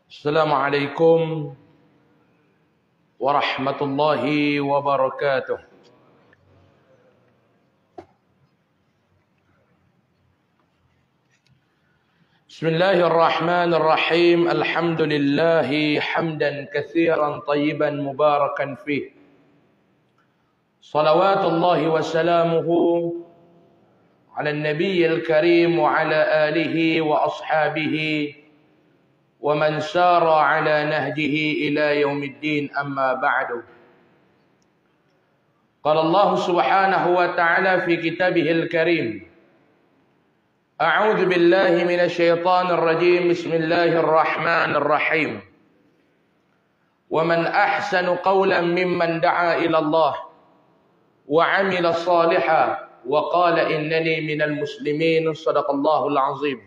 Assalamualaikum warahmatullahi wabarakatuh. Bismillahirrahmanirrahim. Alhamdulillahi hamdan katsiran tayyiban mubarakan fih. Salawatullahi wa salamuhu ala an-nabiyyil karim wa ala alihi wa ashabihi ومن سار على نهجه إلى يوم الدين أما بعد. قال الله سبحانه وتعالى في كتابه الكريم: أعوذ بالله من الشيطان الرجيم بسم الله الرحمن الرحيم ومن أحسن قولا ممن دعا إلى الله وعمل صالحا وقال إنني من المسلمين. صدق الله العظيم.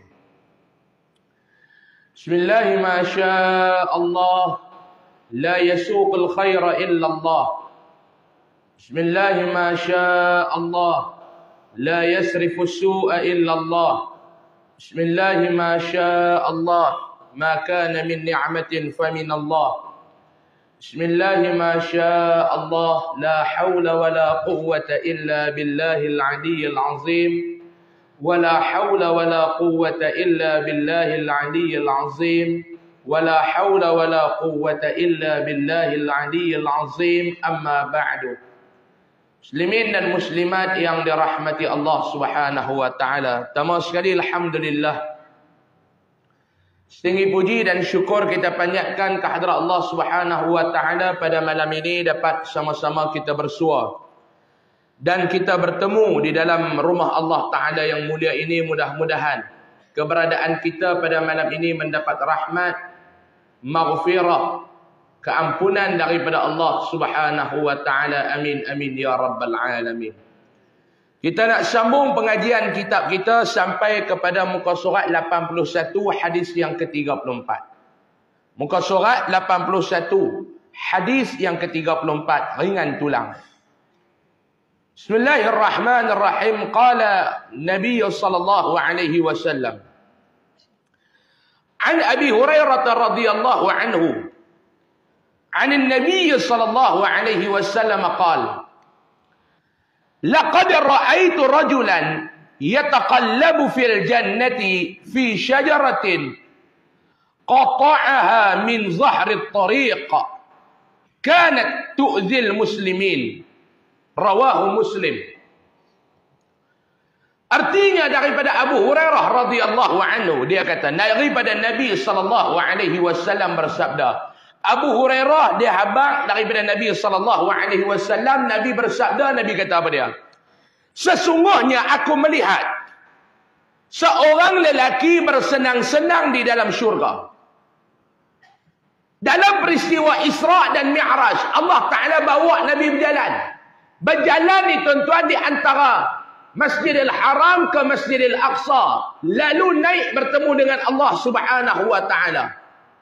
بسم الله ما شاء الله لا يسوق الخير إلا الله. بسم الله ما شاء الله لا يسرف السوء إلا الله. بسم الله ما شاء الله ما كان من نعمة فمن الله. بسم الله ما شاء الله لا حول ولا قوة إلا بالله العلي العظيم. ولا حول ولا قوة إلا بالله العلي العظيم. ولا حول ولا قوة إلا بالله العلي العظيم. أما بعد. Muslimin dan muslimat yang dirahmati Allah Subhanahu wa taala. Pertama sekali alhamdulillah. Setinggi puji dan syukur kita panjatkan kehadrat Allah Subhanahu wa taala pada malam ini dapat sama-sama kita bersua dan kita bertemu di dalam rumah Allah Ta'ala yang mulia ini. Mudah-mudahan keberadaan kita pada malam ini mendapat rahmat, maghfirah, keampunan daripada Allah Subhanahu wa Ta'ala. Amin, amin, ya Rabbal Alamin. Kita nak sambung pengajian kitab kita sampai kepada muka surat 81 hadis yang ke-34. Muka surat 81 hadis yang ke-34, ringan tulang. Bismillahirrahmanirrahim. Qala Nabi sallallahu alaihi wasallam an Abi Hurairah radhiyallahu anhu an Nabi sallallahu alaihi wasallam qala laqad ra'aytu rajulan yataqallabu fil jannati fi shajaratin qata'aha min zahri at-tariq kanat tu'dhi al-muslimin. Rawahu Muslim. Artinya daripada Abu Hurairah radhiyallahu anhu, dia kata daripada Nabi sallallahu alaihi wasallam bersabda. Abu Hurairah dia habaq daripada Nabi sallallahu alaihi wasallam. Nabi bersabda, Nabi kata apa dia? Sesungguhnya aku melihat seorang lelaki bersenang-senang di dalam syurga. Dalam peristiwa Isra dan Mi'raj, Allah Ta'ala bawa Nabi berjalan ni tuan-tuan di antara Masjidil Haram ke Masjidil Aqsa. Lalu naik bertemu dengan Allah Subhanahu wa Ta'ala.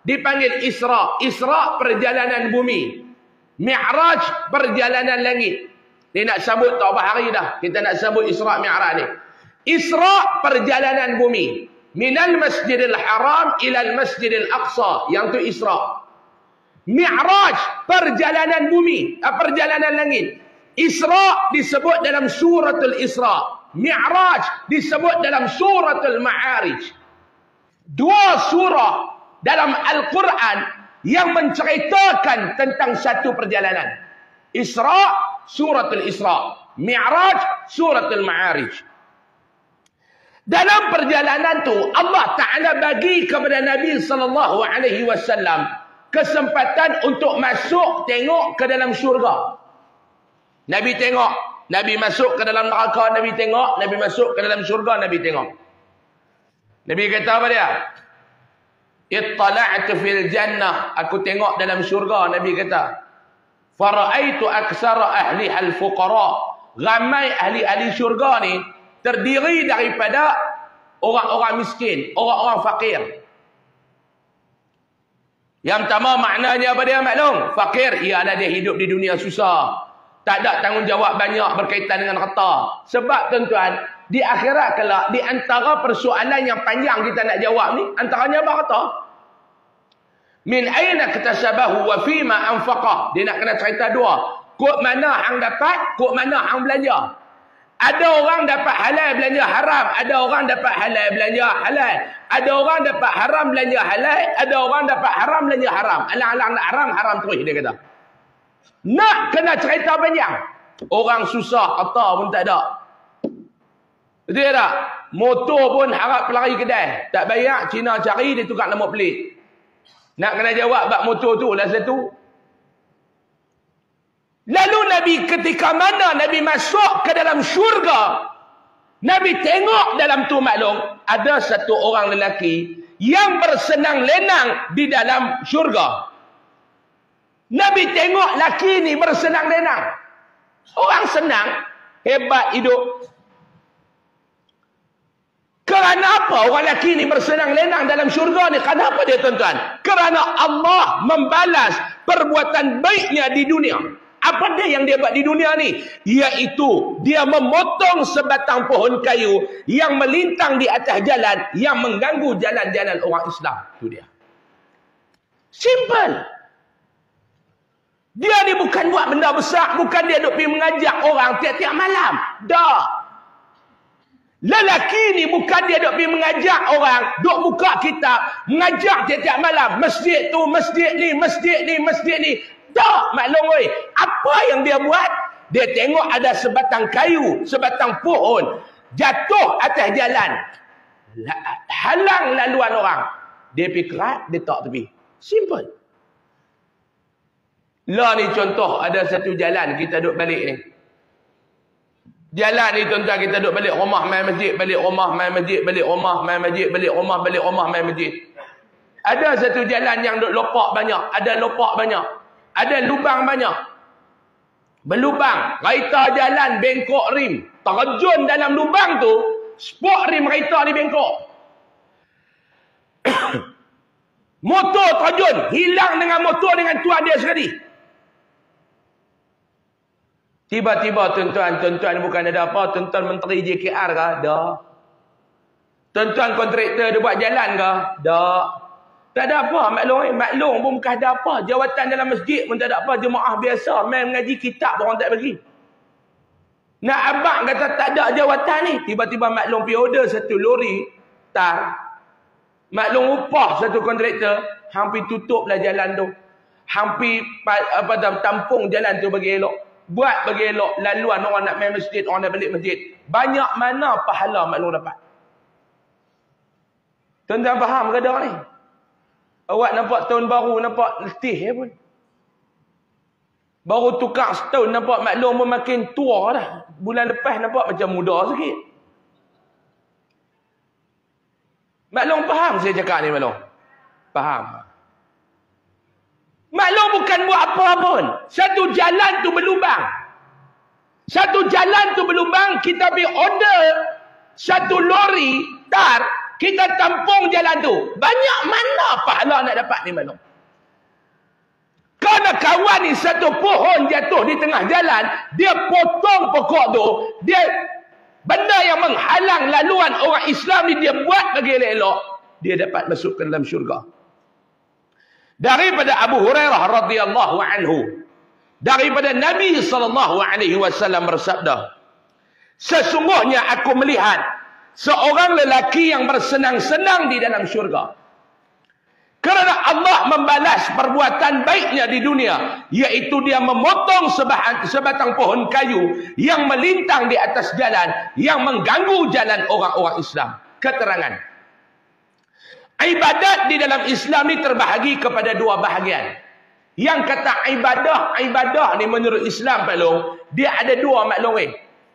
Dipanggil Isra. Isra perjalanan bumi. Mi'raj perjalanan langit. Ni nak sambut tak apa hari dah. Kita nak sambut Isra Mi'raj ni. Isra perjalanan bumi. Minal Masjidil Haram ilal Masjidil Aqsa. Yang tu Isra. Mi'raj perjalanan bumi. Perjalanan langit. Isra disebut dalam suratul Isra. Mi'raj disebut dalam suratul Ma'arij. Dua surah dalam Al-Quran yang menceritakan tentang satu perjalanan. Isra, suratul Isra. Mi'raj, suratul Ma'arij. Dalam perjalanan tu Allah Ta'ala bagi kepada Nabi sallallahu alaihi wasallam kesempatan untuk masuk tengok ke dalam syurga. Nabi tengok, Nabi masuk ke dalam neraka, Nabi tengok, Nabi masuk ke dalam syurga, Nabi tengok. Nabi kata apa dia? Ittala'tu fil jannah, aku tengok dalam syurga, Nabi kata. Fara'aitu aksara ahli al-fuqara. Ramai ahli-ahli syurga ni terdiri daripada orang-orang miskin, orang-orang fakir. Yang pertama maknanya apa dia maklum? Fakir ialah dia hidup di dunia susah. Tak ada tanggungjawab banyak berkaitan dengan harta. Sebab tuan-tuan, di akhirat kelak, di antara persoalan yang panjang kita nak jawab ni, antaranya apa harta? Min aina katasabahu wa fima anfaqah. Dia nak kena cerita dua. Kok mana hang dapat, kok mana hang belanja. Ada orang dapat halal belanja haram, ada orang dapat halal belanja halal. Ada orang dapat haram belanja halal, ada orang dapat haram belanja haram. Alang-alang nak haram, haram terus dia kata. Nak kena cerita banyak. Orang susah, kata pun tak ada. Betul tak? Motor pun harap pelari kedai. Tak bayar, Cina cari, dia tukar nombor pelik. Nak kena jawab bab motor tu lah satu. Lalu Nabi ketika mana Nabi masuk ke dalam syurga, Nabi tengok dalam tu maklum, ada satu orang lelaki yang bersenang lenang di dalam syurga. Nabi tengok laki ni bersenang lenang. Orang senang, hebat hidup. Kerana apa orang lelaki ni bersenang lenang dalam syurga ni? Kenapa dia tuan-tuan? Kerana Allah membalas perbuatan baiknya di dunia. Apa dia yang dia buat di dunia ni? Iaitu dia memotong sebatang pohon kayu yang melintang di atas jalan, yang mengganggu jalan-jalan orang Islam. Itu dia. Simple. Dia ni bukan buat benda besar, bukan dia duk pergi mengajak orang tiap-tiap malam. Dah. Lelaki ni bukan dia duk pergi mengajak orang, duk buka kitab, mengajak tiap-tiap malam. Masjid tu, masjid ni, masjid ni, masjid ni. Tak, maklum oi. Apa yang dia buat? Dia tengok ada sebatang kayu, sebatang pohon jatuh atas jalan. Halang laluan orang. Dia pergi kerat, dia tak tepi. Simple. Lah ni contoh, ada satu jalan kita duduk balik ni. Jalan ni tuan-tuan, kita duduk balik rumah main masjid, balik rumah main masjid, balik rumah main masjid, balik rumah, balik rumah main masjid. Ada satu jalan yang duk lopak banyak, ada lopak banyak. Ada lubang banyak. Berlubang. Kereta jalan bengkok rim. Terjun dalam lubang tu. Spok rim kereta ni bengkok. Motor terjun. Hilang dengan motor dengan tuan dia sekali. Tiba-tiba tuan-tuan bukan ada apa. Tuan-tuan Menteri JKR ke? Dah. Tuan-tuan kontraktor dia buat jalan ke? Dah. Tak ada apa, maklum pun bukan ada apa. Jawatan dalam masjid pun tak ada apa. Jemaah biasa, main mengaji kitab orang tak bagi. Nak abang kata tak ada jawatan ni. Tiba-tiba maklum pergi order satu lori tar. Maklum upah satu kontraktor, hampir tutuplah jalan tu. Hampir tampung jalan tu bagi elok. Buat bagi elok laluan orang nak main masjid, orang nak balik masjid. Banyak mana pahala maklum dapat. Tuan-tuan faham ke tak ni? Awak nampak tahun baru, nampak letih pun. Baru tukar setahun, nampak maklum pun makin tua dah. Bulan lepas nampak macam muda sikit. Maklum faham saya cakap ni maklum? Faham. Maklum bukan buat apa pun. Satu jalan tu berlubang. Satu jalan tu berlubang, kita pergi order satu lori tar. Kita tampung jalan tu. Banyak mana pahala nak dapat ni maklum. Kerana kawan ni satu pohon jatuh di tengah jalan. Dia potong pokok tu. Dia benda yang menghalang laluan orang Islam ni dia buat bagi elok. Dia dapat masuk ke dalam syurga. Daripada Abu Hurairah radhiyallahu anhu. Daripada Nabi SAW bersabda. Sesungguhnya aku melihat seorang lelaki yang bersenang-senang di dalam syurga. Kerana Allah membalas perbuatan baiknya di dunia. Iaitu dia memotong sebatang pohon kayu yang melintang di atas jalan. Yang mengganggu jalan orang-orang Islam. Keterangan. Ibadat di dalam Islam ni terbahagi kepada dua bahagian. Yang kata ibadah ni menurut Islam maklum, dia ada dua maklum.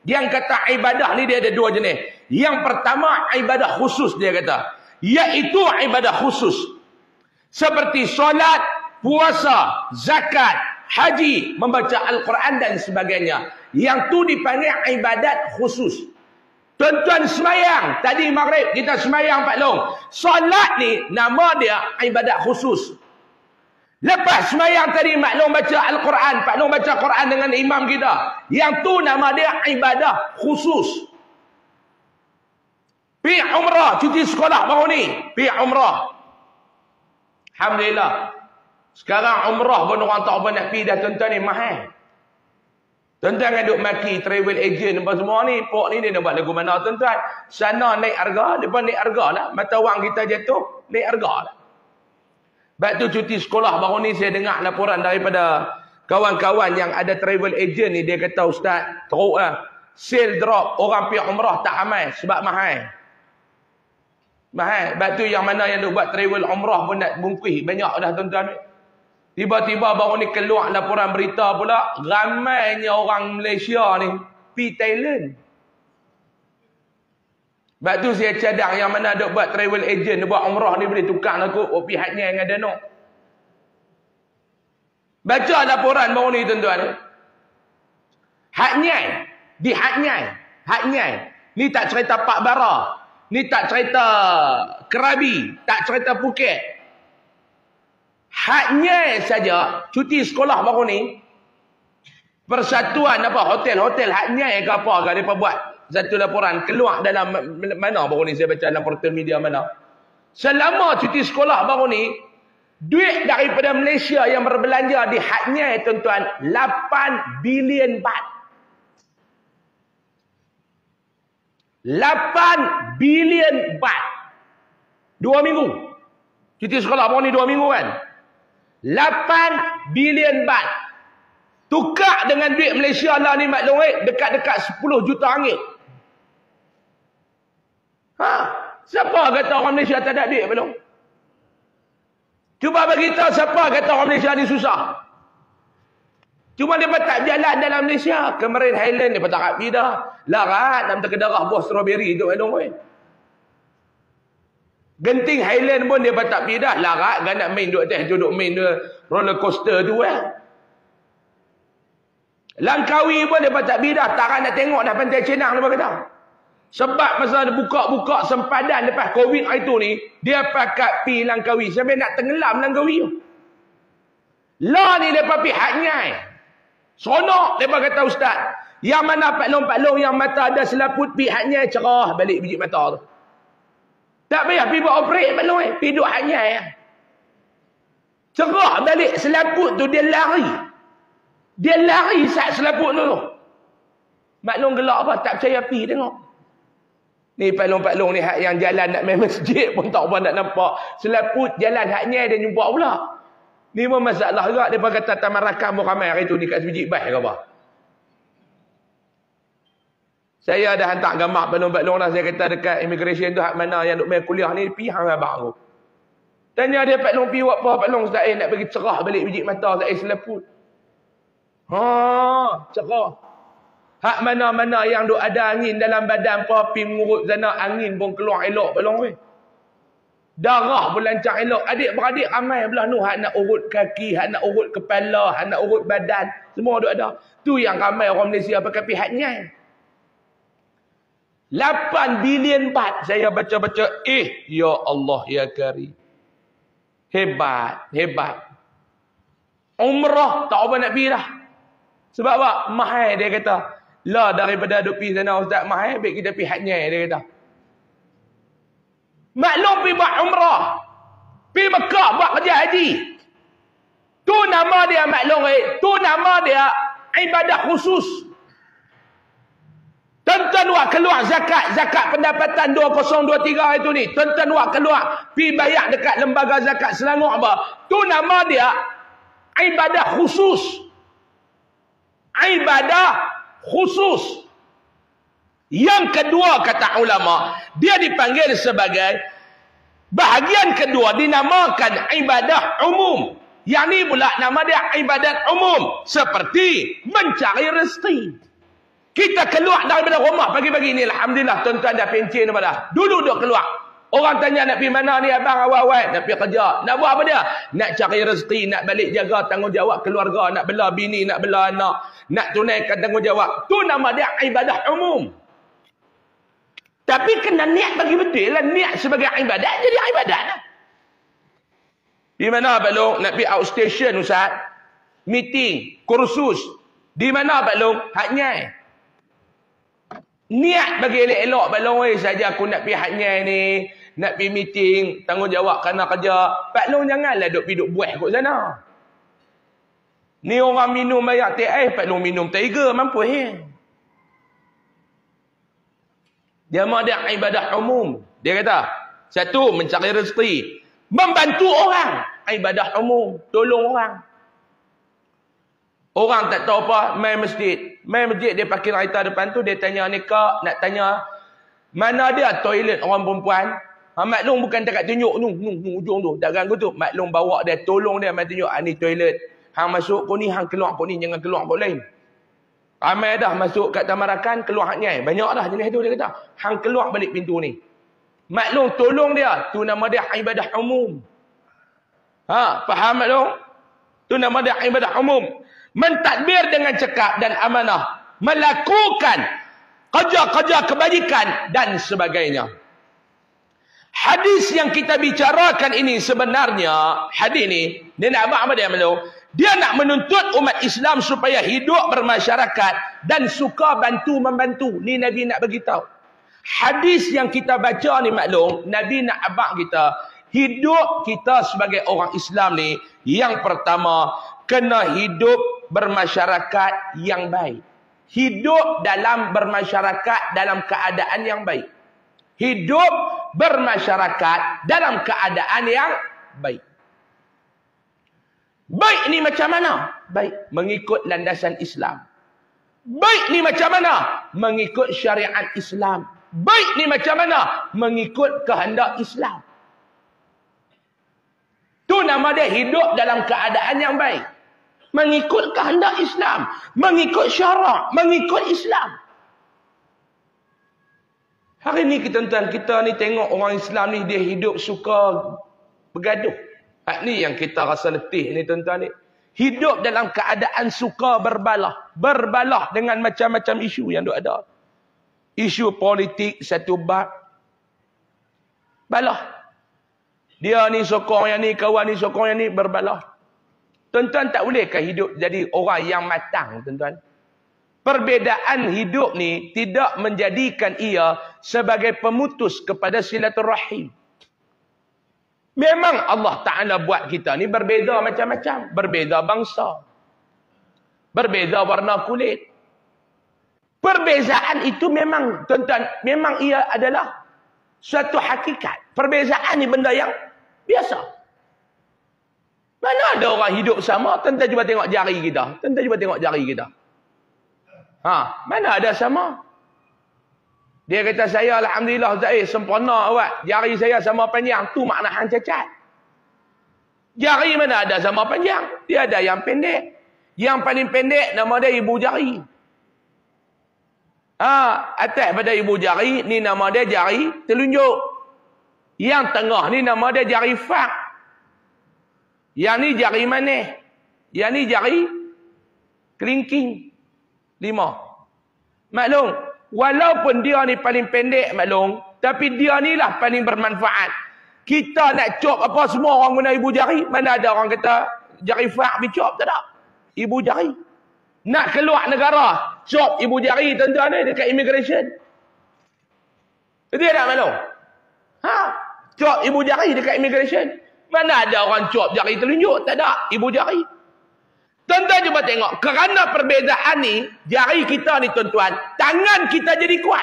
Yang kata ibadah ni dia ada dua jenis. Yang pertama ibadah khusus dia kata. Iaitu ibadah khusus. Seperti solat, puasa, zakat, haji, membaca Al-Quran dan sebagainya. Yang tu dipanggil ibadat khusus. Tuan-tuan semayang. Tadi maghrib kita semayang Pak Long. Solat ni nama dia ibadat khusus. Lepas semayang tadi maklum baca Al-Quran. Pak Long baca Quran dengan imam kita. Yang tu nama dia ibadah khusus. Pergi umrah, cuti sekolah baru ni. Pergi umrah. Alhamdulillah. Sekarang umrah pun orang tak apa nak pergi dah tuan-tuan ni mahal. Tuan-tuan kan duk maki travel agent apa semua ni. Pok ni dia nak buat lagu mana tuan-tuan. Sana naik harga, depan naik harga lah. Mata wang kita jatuh, naik harga lah. Sebab tu cuti sekolah baru ni saya dengar laporan daripada kawan-kawan yang ada travel agent ni. Dia kata, Ustaz, teruk lah. Sale drop, orang pergi umrah tak ramai sebab mahal. Mahal. Sebab tu yang mana yang duk buat travel umrah pun nak bungkih. Banyak dah tuan-tuan. Tiba-tiba baru ni keluar laporan berita pula, ramainya orang Malaysia ni pergi Thailand. Sebab tu saya cadang yang mana duk buat travel agent, buat umrah ni boleh tukar aku pihak Nyai dengan Danok. Baca laporan baru ni tuan-tuan. Hak Nyai, di Hak Nyai, Hak Nyai. Ni tak cerita Pak Bara, ni tak cerita Krabi, tak cerita Phuket. Haknya saja cuti sekolah baru ni persatuan apa hotel-hotel haknya ke apa ke depa buat satu laporan keluar dalam mana baru ni saya baca dalam portal media mana. Selama cuti sekolah baru ni duit daripada Malaysia yang berbelanja di haknya tuan-tuan 8 bilion baht. 8 bilion baht. 2 minggu. Cuti sekolah baru ni 2 minggu kan. 8 bilion baht. Tukar dengan duit Malaysia lah ni maklum dekat-dekat 10 juta ringgit. Siapa kata orang Malaysia tak ada duit belum? Cuba bagi tahu siapa kata orang Malaysia ni susah. Cuma dia tak berjalan dalam Malaysia. Kemarin Highland dia tak pergi dah. Larat dalam terkedarah buah strawberry tu maklum Genting Highland pun dia tak pergi dah. Larat kan nak main duduk main roller coaster tu Langkawi pun dia tak pergi dah. Tak nak tengok dah Pantai Cenang dia kata. Sebab masa dia buka-buka sempadan lepas Covid hari tu ni, dia pakat pergi Langkawi. Sampai nak tenggelam Langkawi tu. Lah ni dia pergi hak Nyai. Seronok dia kata Ustaz. Yang mana paklong-paklong yang mata ada selaput pergi hak Nyai cerah balik biji mata tu. Tak payah pergi buat operate belum pergi duduk hanya cerah balik selaput tu dia lari saat selaput tu maklum gelak apa tak percaya pergi tengok ni paklong-paklong ni hak yang jalan nak main masjid pun tak apa nak nampak selaput jalan haknya dia jumpa pula ni pun masalah juga dia kata Taman Rakam pun ramai hari tu ni kat sebiji baik ke apa. Saya dah hantar gambar balon-balon dah. Saya kata dekat immigration tu hak mana yang duk main kuliah ni pergi hang abang aku. Tanya dia Pak Long pergi buat apa? Pak Long Ustaz nak bagi cerah balik biji mata saya selaput. Cerah. Hak mana-mana yang duk ada angin dalam badan pergi mengurut sana angin pun keluar elok Pak Long Darah pun lancar elok. Adik-beradik ramai belah nu hak nak urut kaki, hak nak urut kepala, hak nak urut badan, semua duk ada. Tu yang ramai orang Malaysia pakai pihaknya. 8 bilion baht saya baca-baca ya Allah ya Karim. Hebat. Umrah tak apa nak pergi dah. Sebab apa? Mahal dia kata. Lah daripada duk pergi sana Ustaz mahal baik kita pergi haknya dia kata. Maklum pergi buat umrah. Pergi Mekah buat kerja haji. Tu nama dia maklum tu nama dia ibadah khusus. Tuan-tuan wak keluar zakat pendapatan 2023 itu ni. Tuan-tuan wak keluar pergi bayar dekat lembaga zakat Selangor apa. Tu nama dia ibadah khusus. Ibadah khusus. Yang kedua kata ulama, dia dipanggil sebagai bahagian kedua dinamakan ibadah umum. Yang ni pula nama dia ibadat umum. Seperti mencari rezeki. Kita keluar daripada rumah pagi-pagi ni. Alhamdulillah tuan-tuan dah pencen apa dah. Dulu keluar. Orang tanya nak pergi mana ni abang awal-awal. Nak pergi kerja. Nak buat apa dia? Nak cari rezeki. Nak balik jaga tanggungjawab keluarga. Nak bela bini. Nak bela anak. Nak tunaikan tanggungjawab. Tu nama dia ibadah umum. Tapi kena niat bagi betul lah. Niat sebagai ibadat. Jadi ibadat lah. Di mana Pak Long? Nak pergi outstation Ustaz. Meeting. Kursus. Di mana Pak Long? Haknya. Niat bagi elok-elok baloi saja aku nak pergi haknya ni. nak pergi meeting, tanggungjawab kerana kerja. Pak Long janganlah duduk buah kat sana. Ni orang minum banyak teh ais, Pak Long minum tiger, mampu Dia mau ada ibadah umum. Dia kata, satu, mencari rezeki. Membantu orang, ibadah umum. Tolong orang. Orang tak tahu apa, main masjid. Main masjid, dia parkir kereta depan tu, dia tanya ni kak, nak tanya, mana dia toilet orang perempuan? Mak Long bukan dekat tunjuk, ujung tu, tak ganggu tu. Mak Long bawa dia, tolong dia, mak tunjuk, ni toilet. Hang masuk kau ni, hang keluar kau ni, jangan keluar kau lain. Ramai dah masuk kat tamarakan, keluar hak nyai. Banyak dah jenis tu, dia kata. Hang keluar balik pintu ni. Mak Long tolong dia, tu nama dia ibadah umum. Faham Mak Long? Tu nama dia ibadah umum. Mentadbir dengan cekap dan amanah. Melakukan kerja-kerja kebajikan dan sebagainya. Hadis yang kita bicarakan ini sebenarnya, hadis ni, dia nak apa dia Mak? Dia nak menuntut umat Islam supaya hidup bermasyarakat dan suka bantu-membantu. Ni Nabi nak beritahu. Hadis yang kita baca ni Mak Long, Nabi nak abang kita, hidup kita sebagai orang Islam ni, yang pertama, kena hidup bermasyarakat yang baik. Hidup dalam bermasyarakat dalam keadaan yang baik. Hidup bermasyarakat dalam keadaan yang baik. Baik ni macam mana? Baik mengikut landasan Islam. Baik ni macam mana? Mengikut syariat Islam. Baik ni macam mana? Mengikut kehendak Islam. Tu nama dia hidup dalam keadaan yang baik. Mengikut kehendak Islam. Mengikut syarak. Mengikut Islam. Hari ni tuan-tuan, kita ni tengok orang Islam ni, dia hidup suka bergaduh. Ni yang kita rasa letih ni tuan-tuan ni. Hidup dalam keadaan suka berbalah. Berbalah dengan macam-macam isu yang ada. Isu politik satu bab. Balah. Dia ni sokong yang ni, kawan ni sokong yang ni, berbalah. Tuan-tuan tak bolehkah hidup jadi orang yang matang tuan-tuan? Perbezaan hidup ni tidak menjadikan ia sebagai pemutus kepada silaturahim. Memang Allah Ta'ala buat kita ni berbeza macam-macam. Berbeza bangsa. Berbeza warna kulit. Perbezaan itu memang, tuan-tuan, memang ia adalah suatu hakikat. Perbezaan ni benda yang biasa. Mana ada orang hidup sama? Tuan-tuan cuba tengok jari kita. Tuan-tuan cuba tengok jari kita. Mana ada sama? Dia kata, saya Alhamdulillah Zahir, sempurna awak. Jari saya sama panjang. Tu makna hang cacat. Jari mana ada sama panjang? Dia ada yang pendek. Yang paling pendek nama dia ibu jari. Atas pada ibu jari, ni nama dia jari telunjuk. Yang tengah ni nama dia jari fak. Yang ni jari manis. Yang ni jari kelingking. 5. Maklum, walaupun dia ni paling pendek maklum, tapi dia ni lah paling bermanfaat. Kita nak cop apa semua orang guna ibu jari. Mana ada orang kata jari fak dicop, tak ada. Ibu jari. Nak keluar negara, cop ibu jari tuan-tuan ni dekat immigration. Dia tak maklum? Cop ibu jari dekat immigration. Mana ada orang cop jari telunjuk, tak ada. Ibu jari. Tuan-tuan cuba tengok, kerana perbezaan ni, jari kita ni tuan-tuan, tangan kita jadi kuat.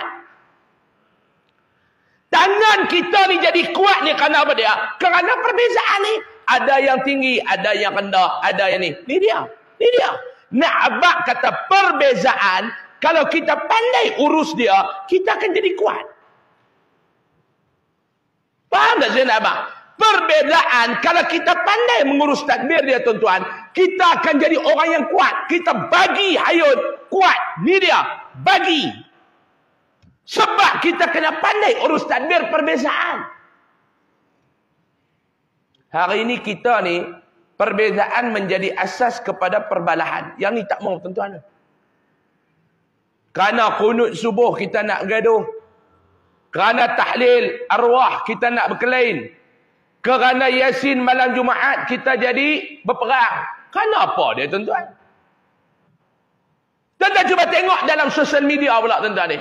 Tangan kita ni jadi kuat ni kerana apa dia? Kerana perbezaan ni, ada yang tinggi, ada yang rendah, ada yang ni. Ni dia. Ni dia. Nak abang kata perbezaan, kalau kita pandai urus dia, kita akan jadi kuat. Faham tak saya nak abang? Perbezaan, kalau kita pandai mengurus tadbir dia tuan-tuan, kita akan jadi orang yang kuat. Kita bagi hayun kuat. Ni dia, bagi. Sebab kita kena pandai urus tadbir perbezaan. Hari ini kita ni, perbezaan menjadi asas kepada perbalahan. Yang ni tak mau tuan-tuan. Kerana kunut subuh kita nak gaduh. Kerana tahlil arwah kita nak berkelain. Kerana Yasin malam Jumaat kita jadi berperang. Kenapa dia tuan-tuan? Tuan-tuan cuba tengok dalam sosial media pula tuan-tuan ni.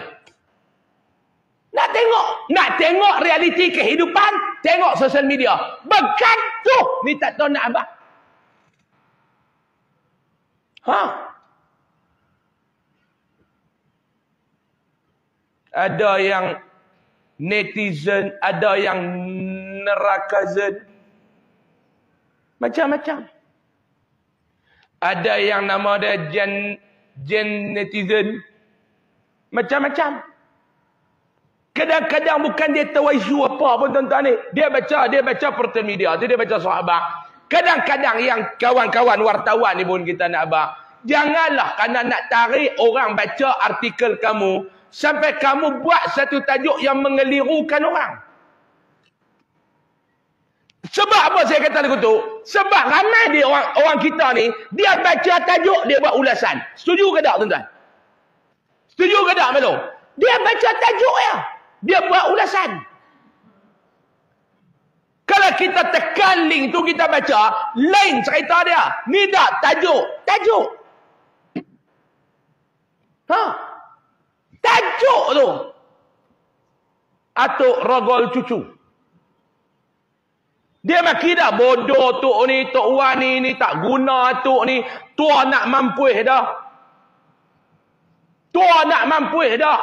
Nak tengok realiti kehidupan, tengok sosial media. Bergantung ni tak tahu nak apa. Ada yang netizen, ada yang nerakazen. Macam-macam. Ada yang nama dia gen netizen. Macam-macam. Kadang-kadang bukan dia tahu isu apa pun tuan-tuan ni. Dia baca portal media tu, dia baca sahabat. Kadang-kadang yang kawan-kawan wartawan ni pun kita nak abang. Janganlah kerana nak tarik orang baca artikel kamu, sampai kamu buat satu tajuk yang mengelirukan orang. Sebab apa saya kata lagu tu? Sebab ramai dia orang kita ni, dia baca tajuk, dia buat ulasan. Setuju ke tak tuan-tuan? Setuju ke tak Melo? Dia baca tajuk ya, dia buat ulasan. Kalau kita tekan link tu, kita baca, lain cerita dia. Ni dah tajuk. Tajuk tu. Atuk rogol cucu. Dia maki dah bodoh tok ni, tok wan ni tak guna tok ni. Tua nak mampuih dah.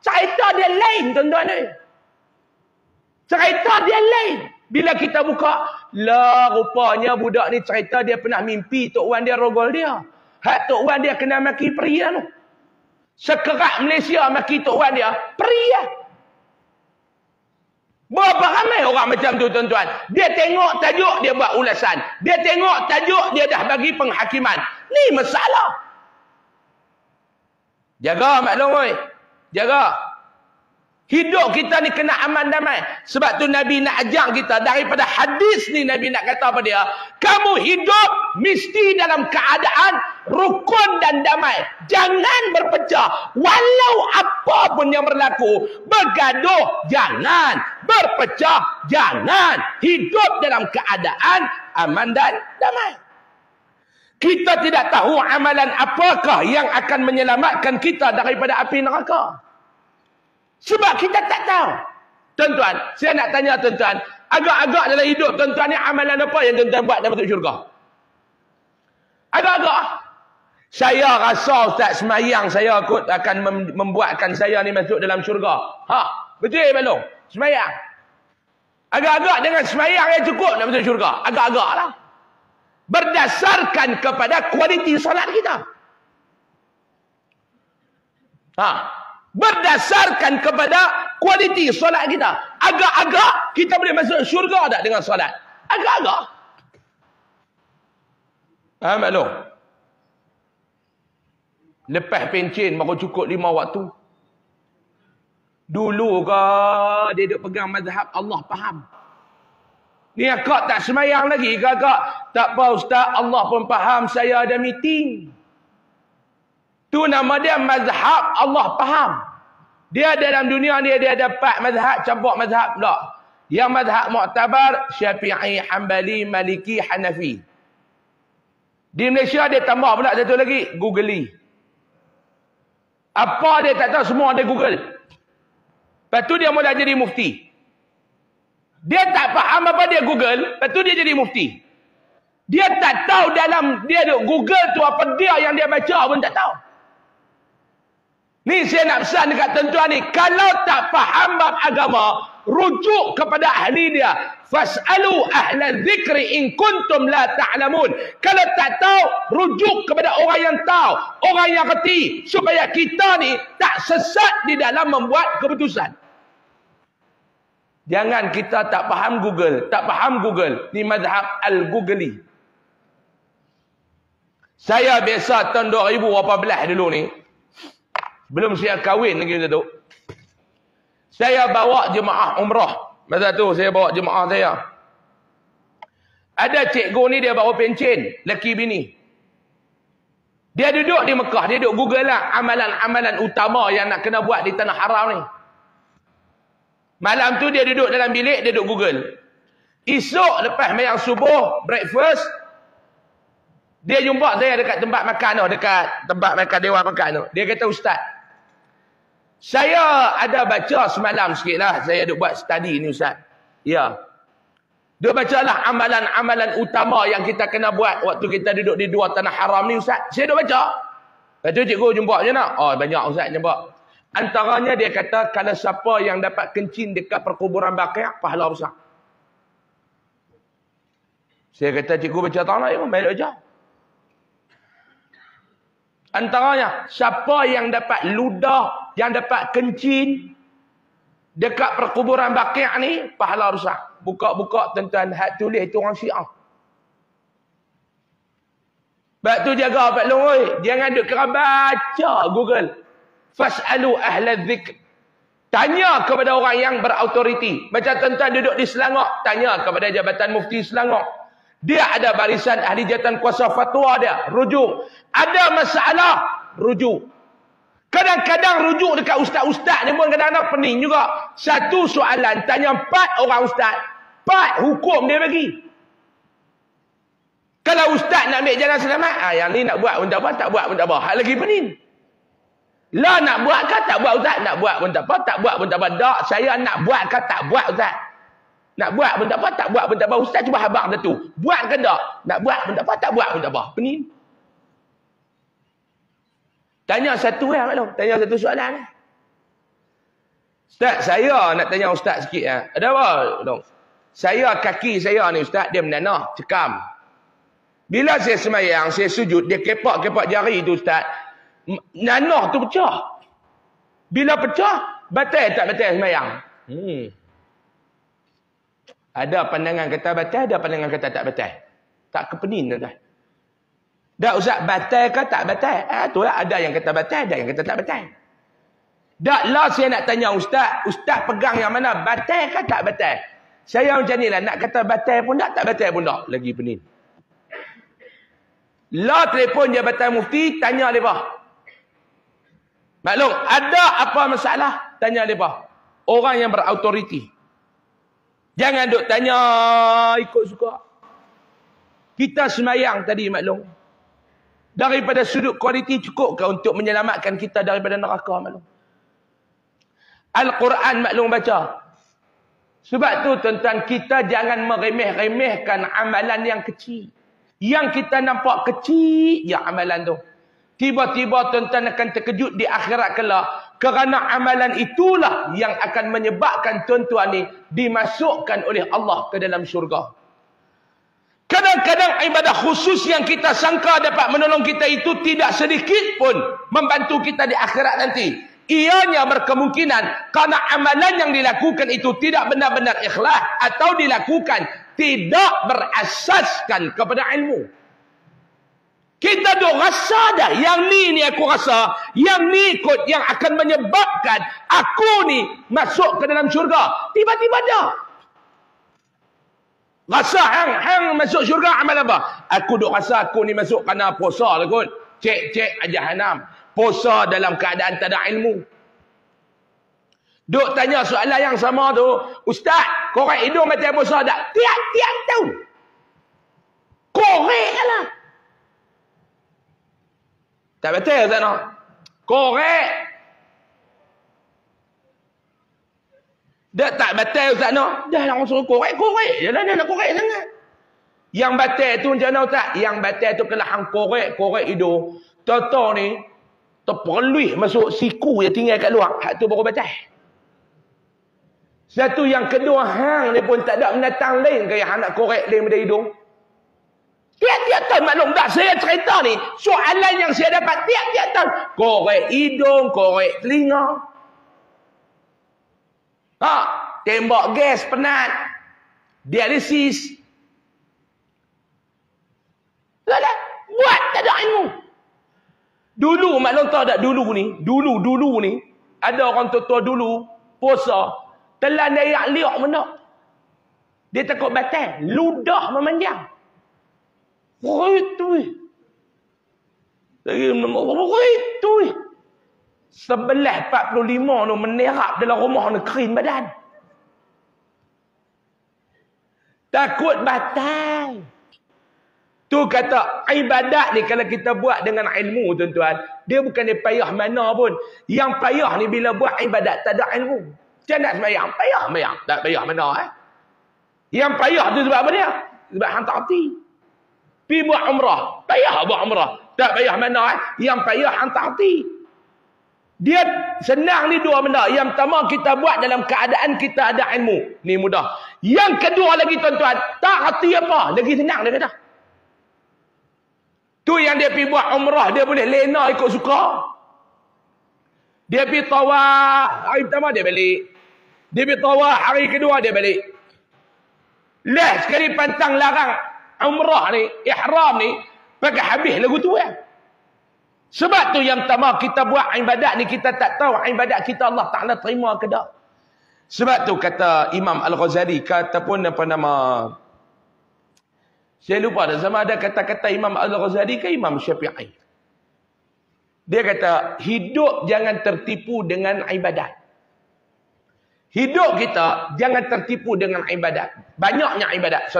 Cerita dia lain tuan-tuan ni. Cerita dia lain. Bila kita buka, lah rupanya budak ni cerita dia pernah mimpi tok wan dia rogol dia. Hak tok wan dia kena maki pria tu. Sekerak Malaysia maki tok wan dia, pria. Berapa ramai orang macam tu tuan-tuan. Dia tengok tajuk, dia buat ulasan. Dia tengok tajuk, dia dah bagi penghakiman. Ni masalah. Jaga maklum oi. Jaga. Hidup kita ni kena aman damai. Sebab tu Nabi nak ajar kita. Daripada hadis ni Nabi nak kata pada dia, kamu hidup mesti dalam keadaan rukun dan damai. Jangan berpecah. Walau apa pun yang berlaku. Bergaduh, jangan. Berpecah, jangan. Hidup dalam keadaan aman dan damai. Kita tidak tahu amalan apakah yang akan menyelamatkan kita daripada api neraka. Sebab kita tak tahu. Tuan-tuan, saya nak tanya tuan-tuan, agak-agak dalam hidup tuan-tuan ni amalan apa yang tuan-tuan buat dalam masuk syurga? Agak-agak. Saya rasa Ustaz semayang saya kot akan membuatkan saya ni masuk dalam syurga. Betul belum? Semayang. Agak-agak dengan semayang yang cukup nak masuk syurga. Agak-agak lah. Berdasarkan kepada kualiti solat kita. Berdasarkan kepada kualiti solat kita. Agak-agak kita boleh masuk syurga tak dengan solat? Agak-agak. Faham tak lo? Lepas pencen baru cukup 5 waktu. Dulu ke dia duk pegang mazhab Allah faham. Ni akak tak semayang lagi ke akak? Tak apa Ustaz, Allah pun faham saya ada meeting. Tu nama dia mazhab Allah faham. Dia dalam dunia ni dia ada 4 mazhab, campur mazhab tak. Yang mazhab Mu'tabar, Syafi'i, Hanbali, Maliki, Hanafi. Di Malaysia dia tambah pula satu lagi, Googly. Apa dia tak tahu, semua ada Google. Lepas tu dia mula jadi mufti. Dia tak faham apa dia Google, lepas tu dia jadi mufti. Dia tak tahu dalam dia Google tu apa dia yang dia baca pun tak tahu. Ni saya nak pesan dekat tuan-tuan ni, kalau tak faham bab agama, rujuk kepada ahli dia. Fas'alu ahla dzikri in kuntum la ta'lamun. Kalau tak tahu, rujuk kepada orang yang tahu, orang yang reti, supaya kita ni tak sesat di dalam membuat keputusan. Jangan kita tak faham Google, tak faham Google. Ni mazhab al-Googly. Saya biasa tahun 2018 dulu ni, belum saya kahwin lagi macam tu, saya bawa jemaah umrah. Masa tu saya bawa jemaah saya. Ada cikgu ni dia bawa pencen, lelaki bini. Dia duduk di Mekah, dia duduk Google lah amalan-amalan utama yang nak kena buat di tanah haram ni. Malam tu dia duduk dalam bilik, dia duduk Google. Esok lepas mayang subuh, breakfast, dia jumpa saya dekat tempat makan tu, dekat tempat makan dewan makan tu. Dia kata, Ustaz, Saya ada baca semalam sikit lah. Saya duk buat study ni Ustaz. Ya. Duk baca lah amalan-amalan utama yang kita kena buat waktu kita duduk di dua tanah haram ni Ustaz. Saya duk baca. Lepas tu cikgu jumpa je nak. Oh banyak Ustaz jumpa. Antaranya dia kata kalau siapa yang dapat kencing dekat perkuburan Baqi', pahala besar. Saya kata cikgu baca tak nak, baik baca. Antaranya siapa yang dapat ludah, yang dapat kencing dekat perkuburan Baqi' ni, pahala besar. Buka-buka tuan-tuan, hak tulis itu orang Syiah. Sebab tu jaga Pak Long, oi. Jangan duk kira baca Google. Fas'alu ahla dzikr. Tanya kepada orang yang berautoriti. Macam tuan-tuan duduk di Selangor, tanya kepada Jabatan Mufti Selangor. Dia ada barisan ahli jabatan kuasa fatwa dia, rujuk. Ada masalah, rujuk. Kadang-kadang rujuk dekat ustaz-ustaz ni pun kadang-kadang pening juga. Satu soalan, tanya 4 orang ustaz. 4 hukum dia bagi. Kalau ustaz nak ambil jalan selamat, yang ni nak buat pun tak apa, tak buat pun tak apa. Hal lagi pening. Lah nak buat ke tak buat ustaz? Nak buat pun tak apa, tak buat pun tak apa. Tak, saya nak buat ke tak buat ustaz? Nak buat pun tak apa, tak buat pun tak apa. Ustaz cuba habang satu. Buat ke tak? Nak buat pun tak apa, tak buat pun tak apa. Pening. Tanya satu lah, maklum. Tanya satu soalan. Ustaz, saya nak tanya ustaz sikit. Ada apa? Saya, kaki saya ni ustaz, dia menanah, cekam. Bila saya semayang, saya sujud, dia kepak-kepak jari tu ustaz. Nanah tu pecah. Bila pecah, batal tak batal semayang? Ada pandangan kata batal, ada pandangan kata tak batal. Tak kepenin tuan-tuan. Dah ustaz, batal ke tak batal? Itulah ada yang kata batal, ada yang kata tak batal. Dah lah saya nak tanya ustaz, ustaz pegang yang mana? Batal ke tak batal? Saya macam ni lah, nak kata batal pun tak batal pun tak. Lagi pening. Lah telefon Jabatan Mufti, tanya mereka. Maklum, ada apa masalah? Tanya mereka. Orang yang berautoriti. Jangan duk tanya ikut suka. Kita semayang tadi maklum. Daripada sudut kualiti cukup ke untuk menyelamatkan kita daripada neraka maklum. Al-Quran maklum baca. Sebab tu tuan-tuan, kita jangan meremeh-remehkan amalan yang kecil. Yang kita nampak kecil ya amalan tu. Tiba-tiba tuan-tuan akan terkejut di akhirat kelak. Kerana amalan itulah yang akan menyebabkan tuan-tuan ni dimasukkan oleh Allah ke dalam syurga. Kadang-kadang ibadah khusus yang kita sangka dapat menolong kita itu tidak sedikit pun membantu kita di akhirat nanti. Ianya berkemungkinan kerana amalan yang dilakukan itu tidak benar-benar ikhlas atau dilakukan tidak berasaskan kepada ilmu. Kita duk rasa dah yang ni aku rasa, yang ni kot yang akan menyebabkan aku ni masuk ke dalam syurga. Tiba-tiba dah. Rasa hang masuk syurga amal apa? Aku duk rasa aku ni masuk kerana puasa lah kot. Cek aja hanam. Puasa dalam keadaan tak ada ilmu. Duk tanya soalan yang sama tu, ustaz, korek hidung macam puasa tak? Tiap-tiap tahun. Korek lah. Tak betul tak nak? Korek. Dah tak batal ustaz nak? Dah lah orang suruh korek. Yalah dia nak korek sangat. Yang batal tu macam mana ustaz? Yang batal tu kalau hang korek hidung. Toto ni terperluih masuk siku yang tinggal kat luar. Hak tu baru batal. Satu yang kedua, hang ni pun tak ada binatang lain ke yang hang nak korek lain daripada hidung. Tiap-tiap tahun maklum tak saya cerita ni. Soalan yang saya dapat tiap-tiap tahun. Korek hidung, korek telinga. Tembak gas penat. Dialisis. Lala, buat tak ada ilmu. Dulu maklum tahu tak dulu ni. Dulu ni. Ada orang tua-tua dulu. Puasa. Telan dia liak benda. Dia takut batal. Ludah memanjang. Itu. Lagi itu. 11.45 tu menerap dalam rumah ni kering badan. Takut batal. Tu kata ibadat ni kalau kita buat dengan ilmu tuan-tuan, dia bukan dia payah mana pun. Yang payah ni bila buat ibadat tak ada ilmu. Macam nak sembahyang, payah sembahyang, tak payah mana Yang payah tu sebab apa dia? Sebab hantar hati. Pi buat umrah, payah buat umrah, tak payah mana Yang payah hantar hati. Dia senang ni dua benda. Yang pertama kita buat dalam keadaan kita ada ilmu. Ni mudah. Yang kedua lagi tuan-tuan, tak hati apa, lagi senang dia kata. Tu yang dia pergi buat umrah, dia boleh lena ikut suka. Dia pergi tawaf, hari pertama dia balik. Dia pergi tawaf, hari kedua dia balik. Sekali pantang larang umrah ni, ihram ni, pakai habis lagu tu Sebab tu yang pertama kita buat ibadat ni, kita tak tahu ibadat kita Allah Ta'ala terima ke tak. Sebab tu kata Imam Al-Ghazali, kata pun apa nama, saya lupa dah sama ada kata-kata Imam Al-Ghazali ke Imam Syafi'i. Dia kata, hidup jangan tertipu dengan ibadat. Hidup kita jangan tertipu dengan ibadat. Banyaknya ibadat,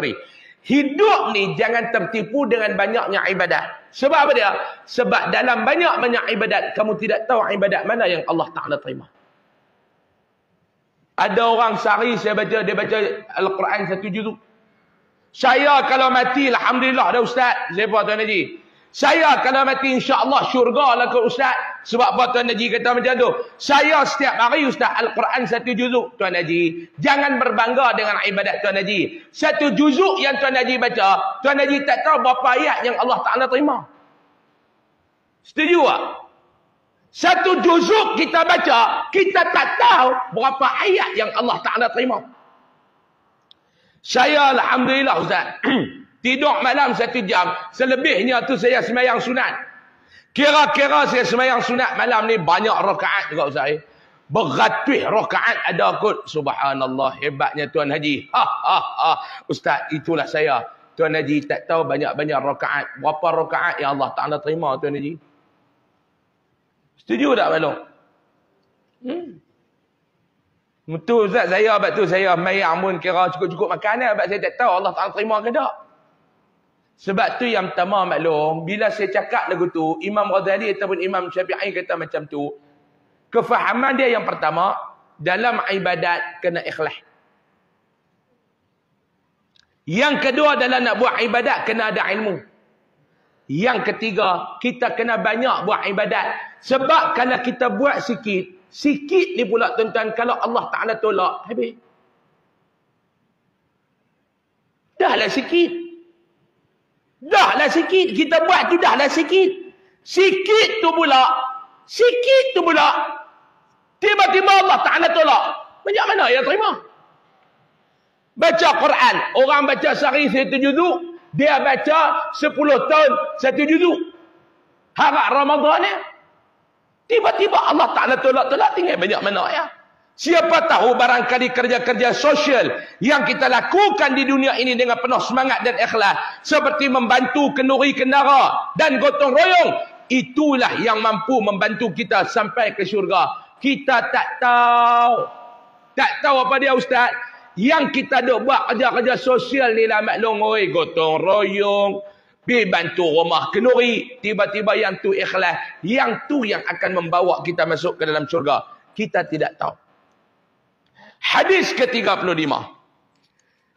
Hidup ni jangan tertipu dengan banyaknya ibadat. Sebab apa dia? Sebab dalam banyak-banyak ibadat, kamu tidak tahu ibadat mana yang Allah Ta'ala terima. Ada orang sehari dia baca Al-Quran 1 juzuk. Saya kalau mati, alhamdulillah dah ustaz. Siapa Tuan Haji? Saya kalau mati insya-Allah syurga lah ke ustaz. Sebab apa Tuan Haji kata macam tu? Saya setiap hari ustaz Al-Quran 1 juzuk. Tuan Haji, jangan berbangga dengan ibadat Tuan Haji. 1 juzuk yang Tuan Haji baca, Tuan Haji tak tahu berapa ayat yang Allah Ta'ala terima. Setuju tak? 1 juzuk kita baca, kita tak tahu berapa ayat yang Allah Ta'ala terima. Saya alhamdulillah ustaz, tidur malam 1 jam, selebihnya tu saya sembahyang sunat. Kira-kira saya sembahyang sunat malam ni banyak rakaat juga ustaz. Beratus rakaat ada kot. Subhanallah, hebatnya Tuan Haji. Ustaz, itulah saya. Tuan Haji tak tahu banyak-banyak rakaat. Berapa rakaat yang Allah Ta'ala terima Tuan Haji? Setuju tak Malung? Betul Ustaz, saya abad tu saya mayang pun kira cukup-cukup makan abad saya tak tahu Allah Ta'ala terima ke tak. Sebab tu yang pertama maklum, bila saya cakap lagu tu, Imam Ghazali ataupun Imam Syafi'i kata macam tu, kefahaman dia yang pertama, dalam ibadat kena ikhlas. Yang kedua dalam nak buat ibadat kena ada ilmu. Yang ketiga, kita kena banyak buat ibadat. Sebab kalau kita buat sikit ni pula tuan-tuan, kalau Allah Ta'ala tolak, habis. Dahlah sikit. Kita buat tu dahlah sikit. Sikit tu pula. Tiba-tiba Allah Ta'ala tolak. Banyak mana yang terima? Baca Quran. Orang baca sehari 1 juzuk. Dia baca 10 tahun 1 juzuk. Harap Ramadan ni. Tiba-tiba Allah Ta'ala tolak-tolak, tinggal banyak mana Siapa tahu barangkali kerja-kerja sosial yang kita lakukan di dunia ini dengan penuh semangat dan ikhlas, seperti membantu kenduri kendara dan gotong royong, itulah yang mampu membantu kita sampai ke syurga. Kita tak tahu apa dia ustaz. Yang kita duk buat kerja-kerja sosial ni lah maklum, gotong royong, pergi bantu rumah kenduri, tiba-tiba yang tu ikhlas, yang tu yang akan membawa kita masuk ke dalam syurga. Kita tidak tahu. Hadis ke-35.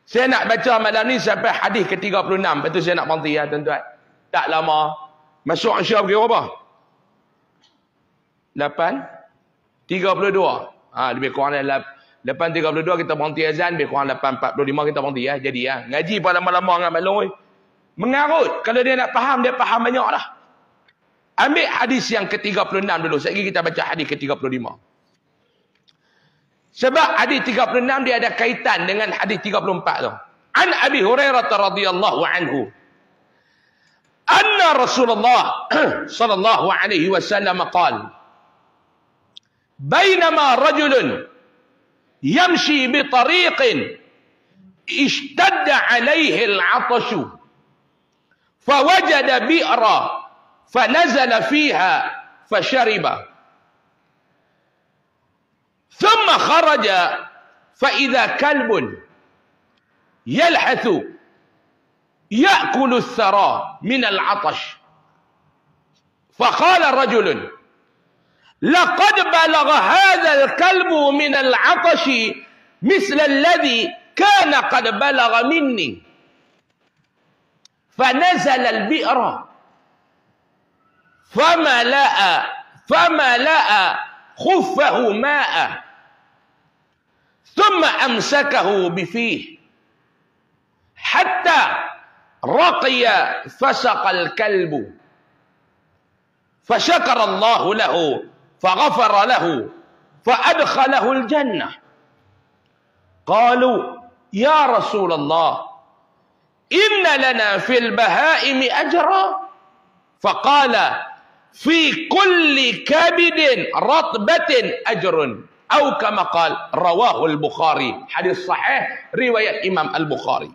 Saya nak baca malam ni sampai hadis ke-36. Lepas tu saya nak berhenti tuan-tuan. Tak lama. Masuk Isya pukul berapa? 8.32. Lebih kurang 8.32 kita berhenti azan, lebih kurang 8.45 kita berhenti Jadi ngaji pada lama-lama dengan maklum. Mengarut. Kalau dia nak faham, dia faham banyak lah. Ambil hadis yang ke-36 dulu. Sekali kita baca hadis ke-35. Sebab hadis 36 dia ada kaitan dengan hadis 34 tu. An Abi Hurairah radhiyallahu anhu. Anna Rasulullah sallallahu alaihi wasallam qala: Bainama rajulun yamshi bi tariqin ishtadda alaihi al-'atashu فوجد بئرا فنزل فيها فشرب ثم خرج فإذا كلب يلحث يأكل الثرى من العطش. فقال رجل: لقد بلغ هذا الكلب من العطش مثل الذي كان قد بلغ مني. فنزل البئر فملأ خفه ماء ثم أمسكه بفيه حتى رقي فسق الكلب. فشكر الله له فغفر له فأدخله الجنة. قالوا: يا رسول الله، إن لنا في البهائم أجرا؟ فقال: في كل كبد رطبة أجر، أو كما قال. رواه البخاري. Hadis sahih riwayat Imam Al-Bukhari.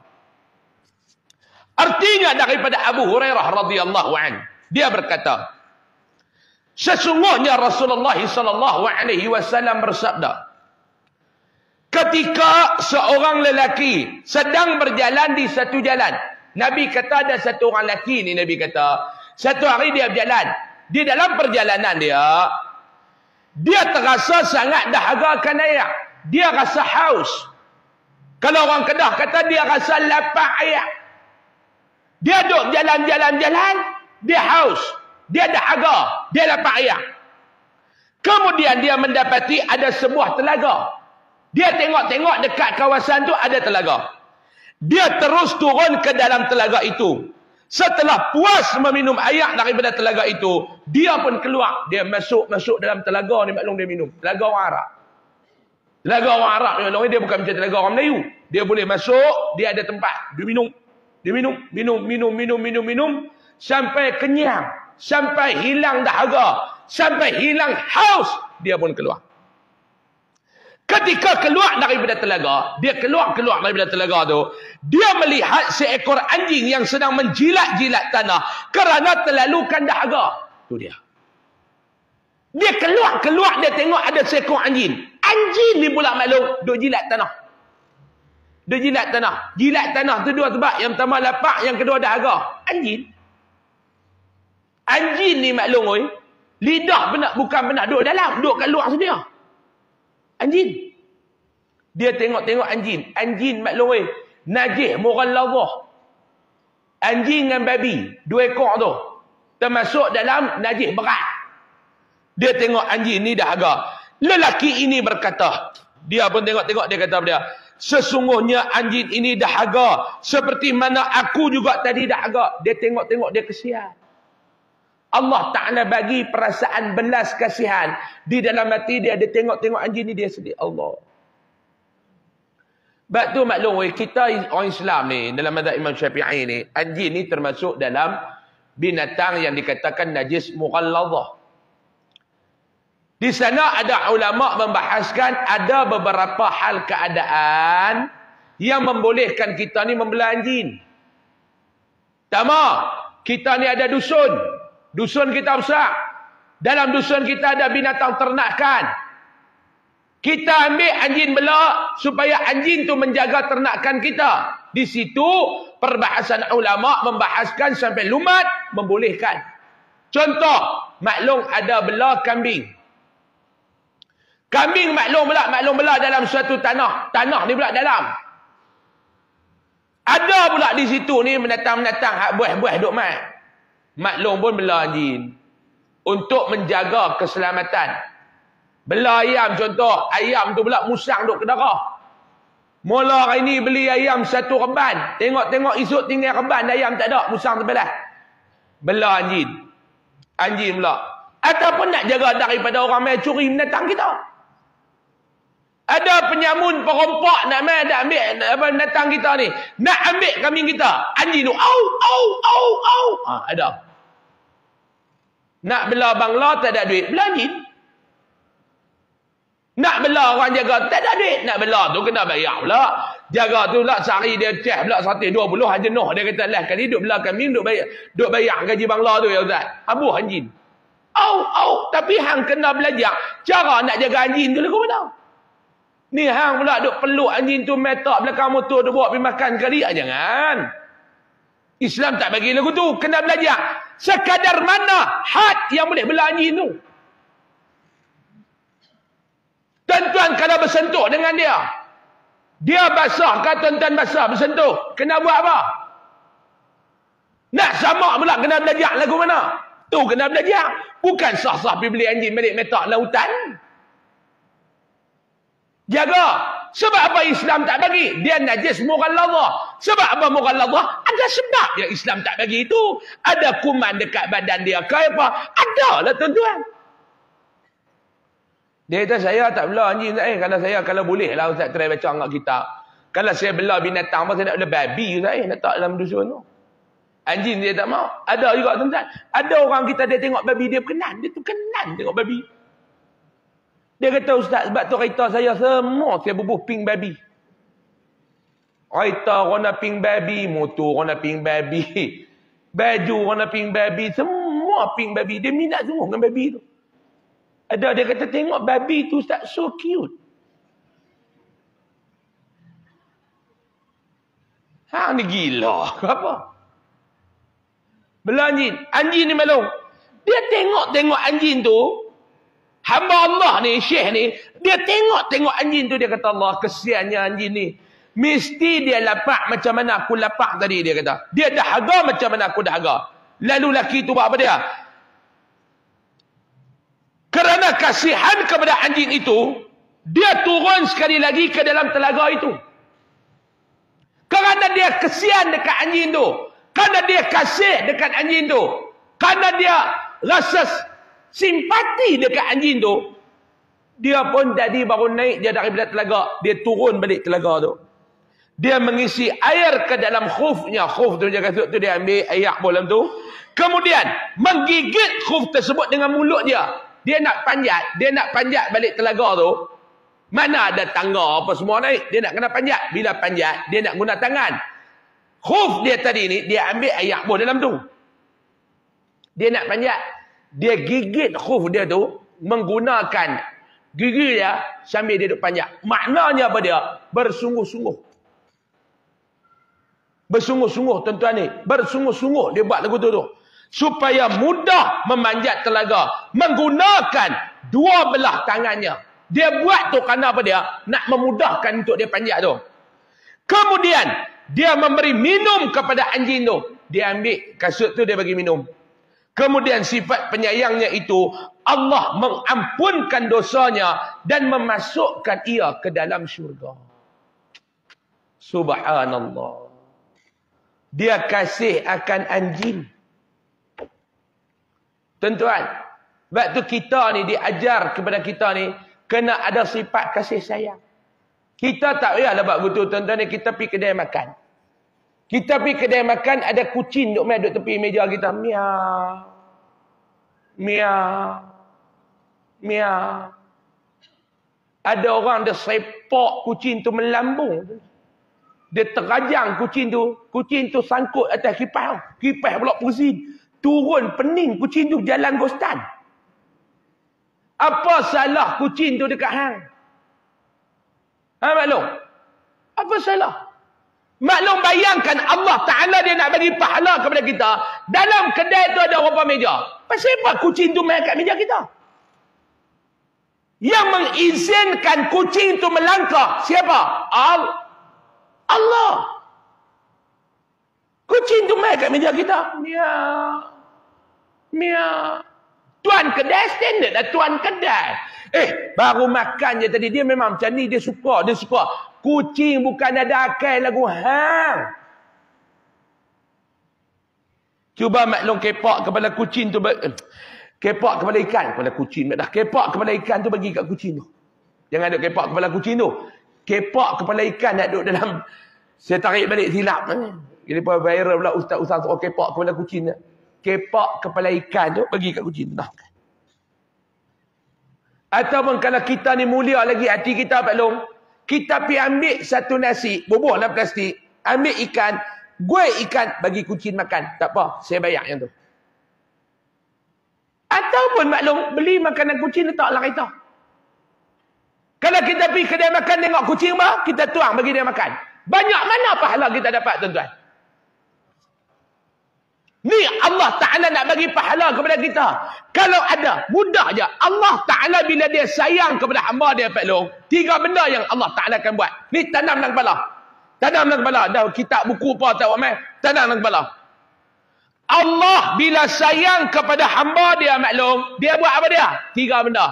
Artinya daripada Abu Hurairah radhiyallahu anhu, dia berkata, sesungguhnya Rasulullah sallallahu alaihi wasallam bersabda, ketika seorang lelaki sedang berjalan di satu jalan, Nabi kata ada satu orang lelaki ni, Nabi kata satu hari dia berjalan, di dalam perjalanan dia terasa sangat dahaga akan air, dia rasa haus. Kalau orang Kedah kata dia rasa lapar air. Dia duduk jalan-jalan, dia haus, dia dahaga, dia lapar air. Kemudian dia mendapati ada sebuah telaga. Dia tengok-tengok dekat kawasan tu ada telaga. Dia terus turun ke dalam telaga itu. Setelah puas meminum air daripada telaga itu, dia pun keluar. Dia masuk dalam telaga ni, maklum dia minum. Telaga orang Arab. Telaga orang Arab ni, dia bukan macam telaga orang Melayu. Dia boleh masuk, dia ada tempat. Dia minum. Dia minum. Sampai kenyang. Sampai hilang dahaga. Sampai hilang haus. Dia pun keluar. Ketika keluar daripada telaga, dia keluar daripada telaga tu, dia melihat seekor anjing yang sedang menjilat-jilat tanah kerana terlalukan dahaga. Tu dia. Dia keluar, dia tengok ada seekor anjing. Anjing ni pula maklum duk jilat tanah. Duk jilat tanah. Jilat tanah tu dua sebab. Yang pertama lapar, yang kedua dahaga. Anjing. Anjing ni maklum, lidah bukan benar duk dalam, duk kat luar sedia. Anjing. Dia tengok-tengok anjing. Anjing maklum najis mughalladhah. Anjing dengan babi, dua ekor tu, termasuk dalam najis berat. Dia tengok anjing ni dahaga. Lelaki ini berkata, dia pun tengok-tengok, dia kata dia, sesungguhnya anjing ini dahaga seperti mana aku juga tadi dahaga. Dia tengok-tengok, dia kesian. Allah Ta'ala bagi perasaan belas kasihan di dalam hati dia. Dia tengok-tengok anjing ni, dia sedih. Allah. Sebab tu maklum, kita orang Islam ni, dalam mazhab Imam Syafi'i ni, anjing ni termasuk dalam binatang yang dikatakan najis mughalladhah. Di sana ada ulama membahaskan ada beberapa hal keadaan yang membolehkan kita ni membelah anjing. Pertama, kita ni ada dusun. Dusun kita besar. Dalam dusun kita ada binatang ternakan. Kita ambil anjing belah supaya anjing tu menjaga ternakan kita. Di situ perbahasan ulama membahaskan sampai lumat membolehkan. Contoh, maklum ada belah kambing. Kambing maklum belah dalam suatu tanah. Tanah ni pula dalam. Ada pula di situ ni menatang-menatang hak buah-buah duk mat. Maklum pun belah anjing untuk menjaga keselamatan. Belah ayam contoh, ayam tu pula musang duk ke darah. Mula hari ni beli ayam satu reban, tengok-tengok esok tinggal reban ayam tak ada, musang terbelah. Belah anjing. Anjing pula. Ataupun nak jaga daripada orang mai curi binatang kita. Ada penyamun perompak nak mai ada ambil binatang kita ni, nak ambil kambing kita. Anjing tu au. Ada. Nak belah bangla tak ada duit, belah anjing. Nak belah orang jaga tak ada duit, nak belah tu kena bayar pula. Jaga tu pula sehari dia ceh pula 120 jenuh. Dia kata lah kali duk belah kambing duk bayar gaji bangla tu ya Ustaz. Abuh anjing. Au. Tapi hang kena belajar cara nak jaga anjing tu lagu mana. Ni hang pula duk peluk anjing tu metak belakang motor tu bawa pergi makan kali. Jangan. Islam tak bagi lagu tu. Kena belajar. Sekadar mana had yang boleh bela anjing tu. Tuan-tuan kalau bersentuh dengan dia. Dia basah ke tuan-tuan basah bersentuh. Kena buat apa? Nak sama pula kena belajar lagu mana? Tu kena belajar. Bukan sah-sah pergi beli anjing balik metak lautan. Jaga. Sebab apa Islam tak bagi? Dia najis mughalladhah. Sebab apa mughalladhah? Ada sebab yang Islam tak bagi itu. Ada kuman dekat badan dia ke apa? Ada lah tuan-tuan. Dia kata saya tak bela anjing. Kalau boleh lah Ustaz try baca dengan kita. Kalau saya bela binatang apa saya nak bela babi Ustaz letak dalam dusun tu. Anjing dia tak mau. Ada juga tuan-tuan. Ada orang kita dia tengok babi dia berkenan. Dia tu kenan tengok babi. Dia kata Ustaz sebab tu kereta saya semua saya bubuh pink babi. Kereta warna pink babi, motor warna pink babi, baju warna pink babi, semua pink babi. Dia minat semua dengan babi tu. Ada dia kata tengok babi tu Ustaz so cute. Hang ni gila ke apa? Bela anjing. Anjing ni malu. Dia tengok anjing tu. Hamba Allah ni, Syekh ni, dia tengok anjing tu, dia kata Allah, kesiannya anjing ni. Mesti dia lapak macam mana aku lapak tadi, dia kata. Dia dahaga macam mana aku dahaga. Lalu laki tu buat apa dia? Kerana kasihan kepada anjing itu, dia turun sekali lagi ke dalam telaga itu. Kerana dia kesian dekat anjing tu. Kerana dia kasih dekat anjing tu. Kerana dia rasa simpati dekat anjing tu, dia pun tadi baru naik dia daripada telaga, dia turun balik telaga tu. Dia mengisi air ke dalam khufnya, khuf tu dia kasut tu, dia ambil air bolam tu, kemudian menggigit khuf tersebut dengan mulut dia. Dia nak panjat balik telaga tu. Mana ada tangga apa semua naik, dia nak kena panjat. Bila panjat, dia nak guna tangan. Khuf dia tadi ni, dia ambil air bol dalam tu. Dia nak panjat. Dia gigit khuf dia tu menggunakan gigi dia sambil dia duduk panjat. Maknanya apa dia? Bersungguh-sungguh. Bersungguh-sungguh tuan-tuan ni. Bersungguh-sungguh dia buat lagu tu. Supaya mudah memanjat telaga. Menggunakan dua belah tangannya. Dia buat tu kerana apa dia? Nak memudahkan untuk dia panjat tu. Kemudian dia memberi minum kepada anjing tu. Dia ambil kasut tu dia bagi minum. Kemudian sifat penyayangnya itu, Allah mengampunkan dosanya dan memasukkan ia ke dalam syurga. Subhanallah. Dia kasih akan anjing. Tuan-tuan, waktu kita ni diajar kepada kita ni, kena ada sifat kasih sayang. Kita tak payahlah buat begitu tuan-tuan ni, kita pergi kedai makan. Kita pergi kedai makan, ada kucing duduk tepi meja kita. Miau. Miau. Miau. Ada orang dia sepak kucing tu melambung. Dia terajang kucing tu sangkut atas kipas. Kipas pula pusing. Turun pening kucing tu jalan gostan. Apa salah kucing tu dekat hang? Ha maklum? Apa salah? Maklum bayangkan Allah Ta'ala dia nak bagi pahala kepada kita. Dalam kedai tu ada berapa meja. Pasal apa kucing tu main kat meja kita? Yang mengizinkan kucing tu melangkah. Siapa? Allah. Kucing tu main kat meja kita. Miau. Miau. Tuan kedai standard lah tuan kedai. Baru makan je tadi. Dia memang macam ni. Dia suka. Kucing bukan ada akal lagu hang. Cuba maklum kepak kepala kucing tu. Kepak kepala ikan. Kepala kucing. Kepak kepala ikan tu bagi kat kucing tu. Jangan duk kepak kepala kucing tu. Kepak kepala ikan nak duduk dalam. Saya tarik balik silap. Jadi pun viral pula ustaz-ustaz soal kepak kepala kucing. Kepak kepala ikan tu bagi kat kucing tu. Ataupun kalau kita ni mulia lagi hati kita maklum. Kita pergi ambil satu nasi, bubuh dalam plastik, ambil ikan, guai ikan, bagi kucing makan. Tak apa, saya bayar yang tu. Ataupun maklum, beli makanan kucing, letak dalam kereta. Kalau kita pergi kedai makan, tengok kucing apa, kita tuang bagi dia makan. Banyak mana pahala kita dapat, tuan-tuan? Ni Allah Ta'ala nak bagi pahala kepada kita. Kalau ada, mudah je. Allah Ta'ala bila dia sayang kepada hamba dia, Pak Long, 3 benda yang Allah Ta'ala akan buat. Ni tanam dalam kepala. Tanam dalam kepala. Dah kitab buku apa tak ramai. Tanam dalam kepala. Allah bila sayang kepada hamba dia, Mak Long, dia buat apa dia? 3 benda.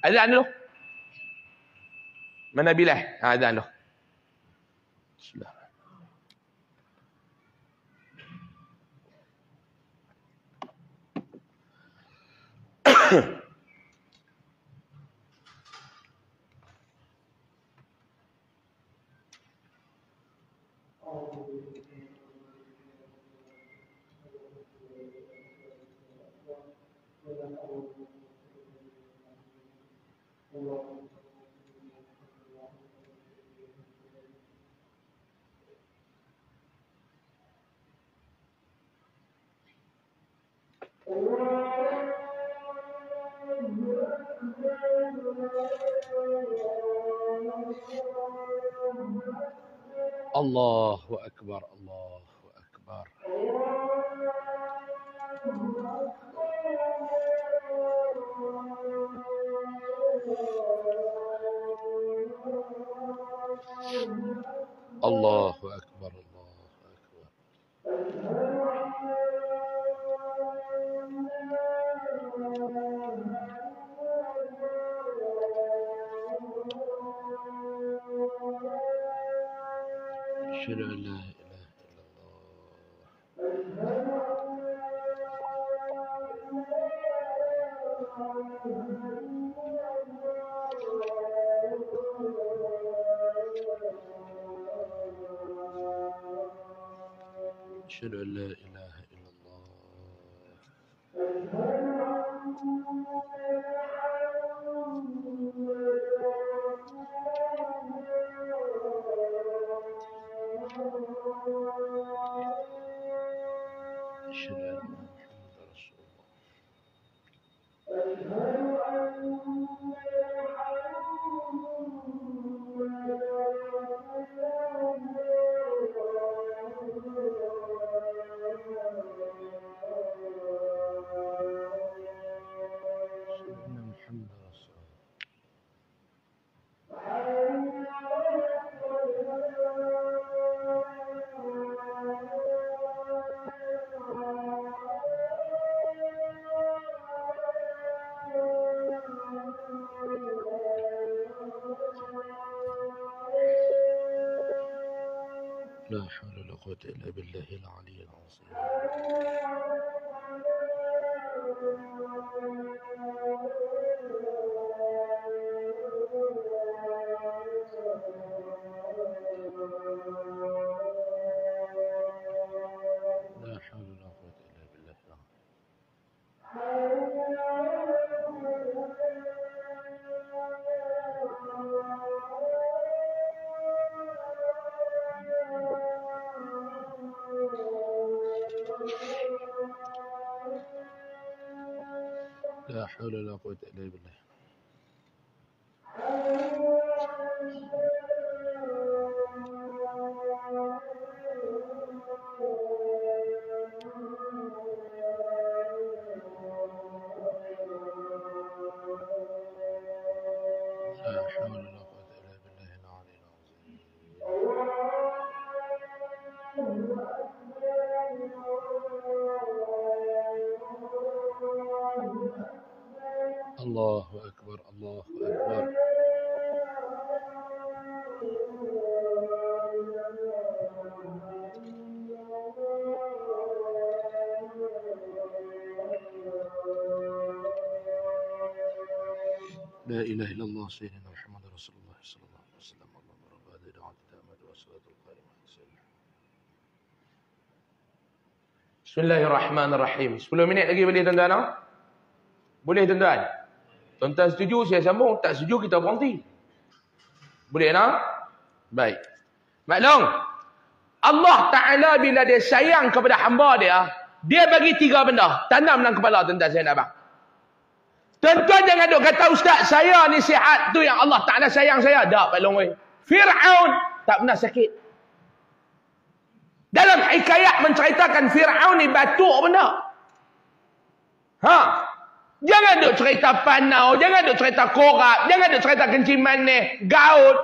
Azan dulu. Mana Bilal? Azan dulu. Bismillah. Allahu Akbar, Allahu Akbar. Allahu Akbar, Allahu Akbar. أشهد أن لا إله إلا الله. أشهد أن لا إله إلا الله. أشهد أن محمد رسول الله. لا حول ولا قوة إلا بالله العلي العظيم. لا حول ولا قوة إلا بالله العظيم. لا حول ولا قوة إلا بالله. لا حول ولا قوة إلا بالله العلي العظيم. الله أكبر، الله أكبر. لا إله إلا الله سيدنا محمد رسول الله صلى الله عليه وسلم. اللهم رب هذه الدعوة التامة والصلاة القائمة. Bismillahirrahmanirrahim. 10 minit lagi boleh tuan-tuan? Boleh tuan-tuan? Tuan-tuan setuju saya sambung, tak setuju kita berhenti. Boleh tak? Baik. Maklum, Allah Ta'ala bila dia sayang kepada hamba dia bagi 3 benda. Tanam dalam kepala tuan-tuan saya nak bang. Tuan-tuan jangan duk kata ustaz saya ni sihat tu yang Allah Ta'ala sayang saya. Tak, Pak Long. Fir'aun tak pernah sakit. Dalam hikayat menceritakan Fir'aun ni batuk benda. Jangan duk cerita panau, jangan duk cerita korap, jangan duk cerita kencing manis, gaut.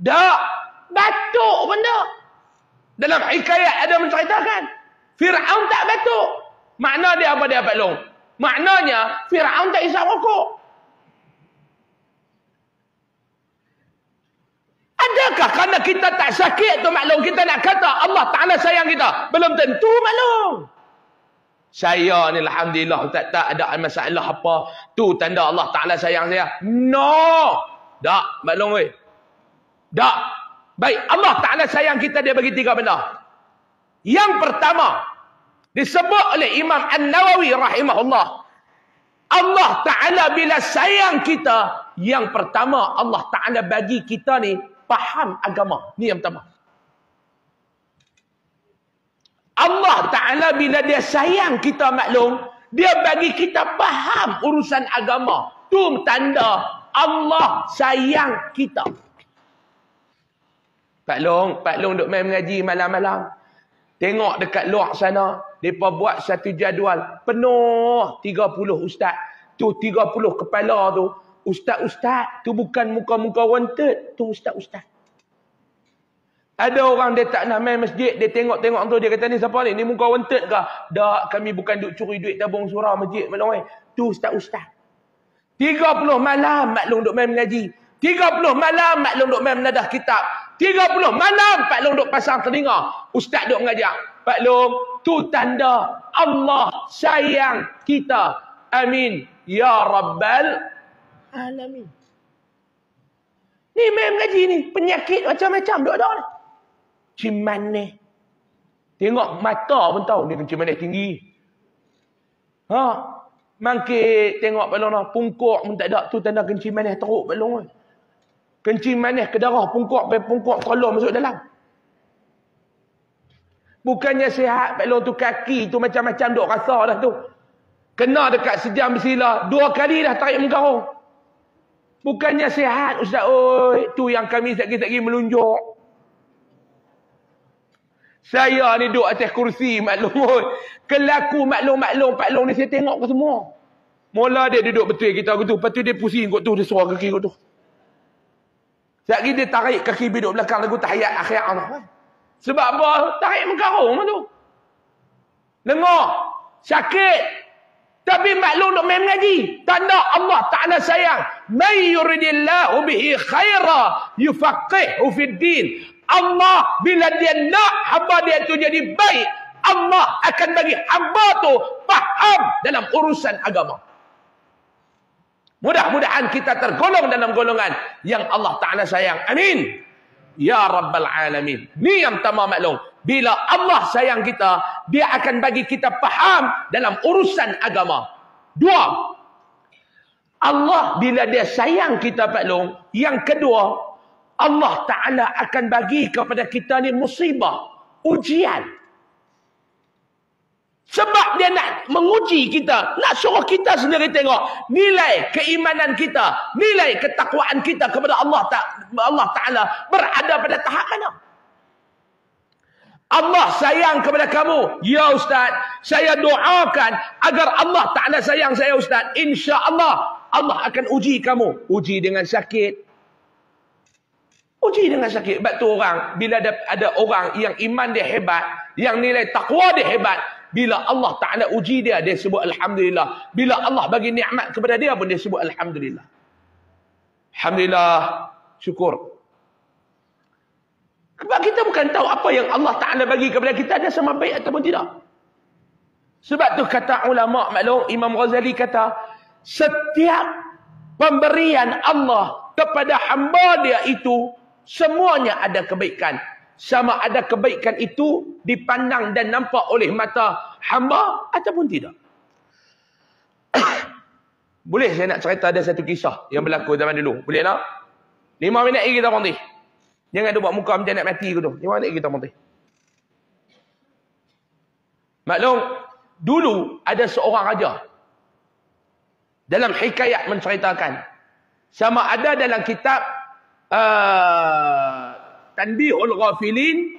Tak, batuk benda. Dalam hikayat ada menceritakan Fir'aun tak batuk. Makna dia apa dia Pak Long? Maknanya Fir'aun tak isap rokok. Adakah kerana kita tak sakit tu maklum kita nak kata Allah Ta'ala sayang kita? Belum tentu maklum. Saya ni alhamdulillah tak ada masalah apa. Tu tanda Allah Ta'ala sayang saya. No. Tak maklum weh. Tak. Baik, Allah Ta'ala sayang kita dia bagi 3 benda. Yang pertama disebut oleh Imam An-Nawawi rahimahullah. Allah Ta'ala bila sayang kita, yang pertama Allah Ta'ala bagi kita ni faham agama. Ni yang pertama. Allah Ta'ala bila dia sayang kita maklum, dia bagi kita faham urusan agama. Tu tanda Allah sayang kita. Pak Long duk main mengaji malam-malam. Tengok dekat luar sana, mereka buat satu jadual penuh 30 ustaz. Tu 30 kepala tu, ustaz-ustaz tu bukan muka-muka wanted, tu ustaz-ustaz. Ada orang dia tak nak main masjid, dia tengok-tengok tu, dia kata ni siapa ni? Ni muka wanted ke? Tak, kami bukan duk curi duit tabung surau masjid maklum. Tu ustaz-ustaz. 30 malam maklum duk main mengaji. 30 malam maklum duk main menadah kitab. 30 malam Pak Long duk pasang telinga. Ustaz duk mengajar. Pak Long, tu tanda Allah sayang kita. Amin. Ya Rabbal Alamin. Ni main mengaji ni. Penyakit macam-macam duk-duk ni. Ciman ni. Tengok mata pun tahu ni kencing manis tinggi. Mangkit tengok Pak Long, pungkuk pun tak ada. Tu tanda kencing manis teruk Pak Long. Kencing manis ke darah, pungkuk telur masuk dalam. Bukannya sihat Pak Long tu, kaki tu macam-macam duk rasa dah tu. Kena dekat sejam bersila 2 kali dah tarik mengkarung. Bukannya sihat Ustaz. Oi, tu yang kami sekali-sekali melunjuk. Saya ni duduk atas kursi maklum. Kelaku maklum Pak Long ni saya tengok ke semua. Mula dia duduk betul kita tu. Lepas tu dia pusing kot tu, dia suar kaki kot tu. Sekejap lagi dia tarik kaki duduk belakang lagu tahiyat akhir Allah. Sebab apa? Tarik mengkarung tu. Dengar. Sakit. Tapi maklum duk main mengaji. Tanda Allah Ta'ala sayang. May yuridillahu bihi khaira yufaqihu fid din. Allah bila dia nak hamba dia tu jadi baik, Allah akan bagi hamba tu faham dalam urusan agama. Mudah-mudahan kita tergolong dalam golongan yang Allah Ta'ala sayang. Amin. Ya Rabbal Alamin. Ni yang pertama maklum. Bila Allah sayang kita, dia akan bagi kita faham dalam urusan agama. 2. Allah bila dia sayang kita Pak Long, yang kedua, Allah Ta'ala akan bagi kepada kita ni musibah, ujian. Sebab dia nak menguji kita, nak suruh kita sendiri tengok nilai keimanan kita, nilai ketakwaan kita kepada Allah Ta'ala berada pada tahap mana. Allah sayang kepada kamu. Ya Ustaz, saya doakan agar Allah Ta'ala sayang saya Ustaz. InsyaAllah Allah akan uji kamu. Uji dengan sakit. Uji dengan sakit. Sebab tu orang, bila ada orang yang iman dia hebat, yang nilai takwa dia hebat, bila Allah Ta'ala uji dia, dia sebut Alhamdulillah. Bila Allah bagi nikmat kepada dia pun, dia sebut Alhamdulillah. Alhamdulillah. Syukur. Sebab kita bukan tahu apa yang Allah Ta'ala bagi kepada kita, ada sama baik ataupun tidak. Sebab tu kata ulama' maklum, Imam Ghazali kata, setiap pemberian Allah kepada hamba dia itu, semuanya ada kebaikan. Sama ada kebaikan itu dipandang dan nampak oleh mata hamba ataupun tidak. Boleh saya nak cerita ada satu kisah yang berlaku zaman dulu. Boleh tak? 5 minit lagi kita berhenti. Jangan dia buat muka macam nak mati ke tu. 5 minit lagi kita berhenti. Maklum, dulu ada seorang raja. Dalam hikayat menceritakan. Sama ada dalam kitab Tanbihul Ghafilin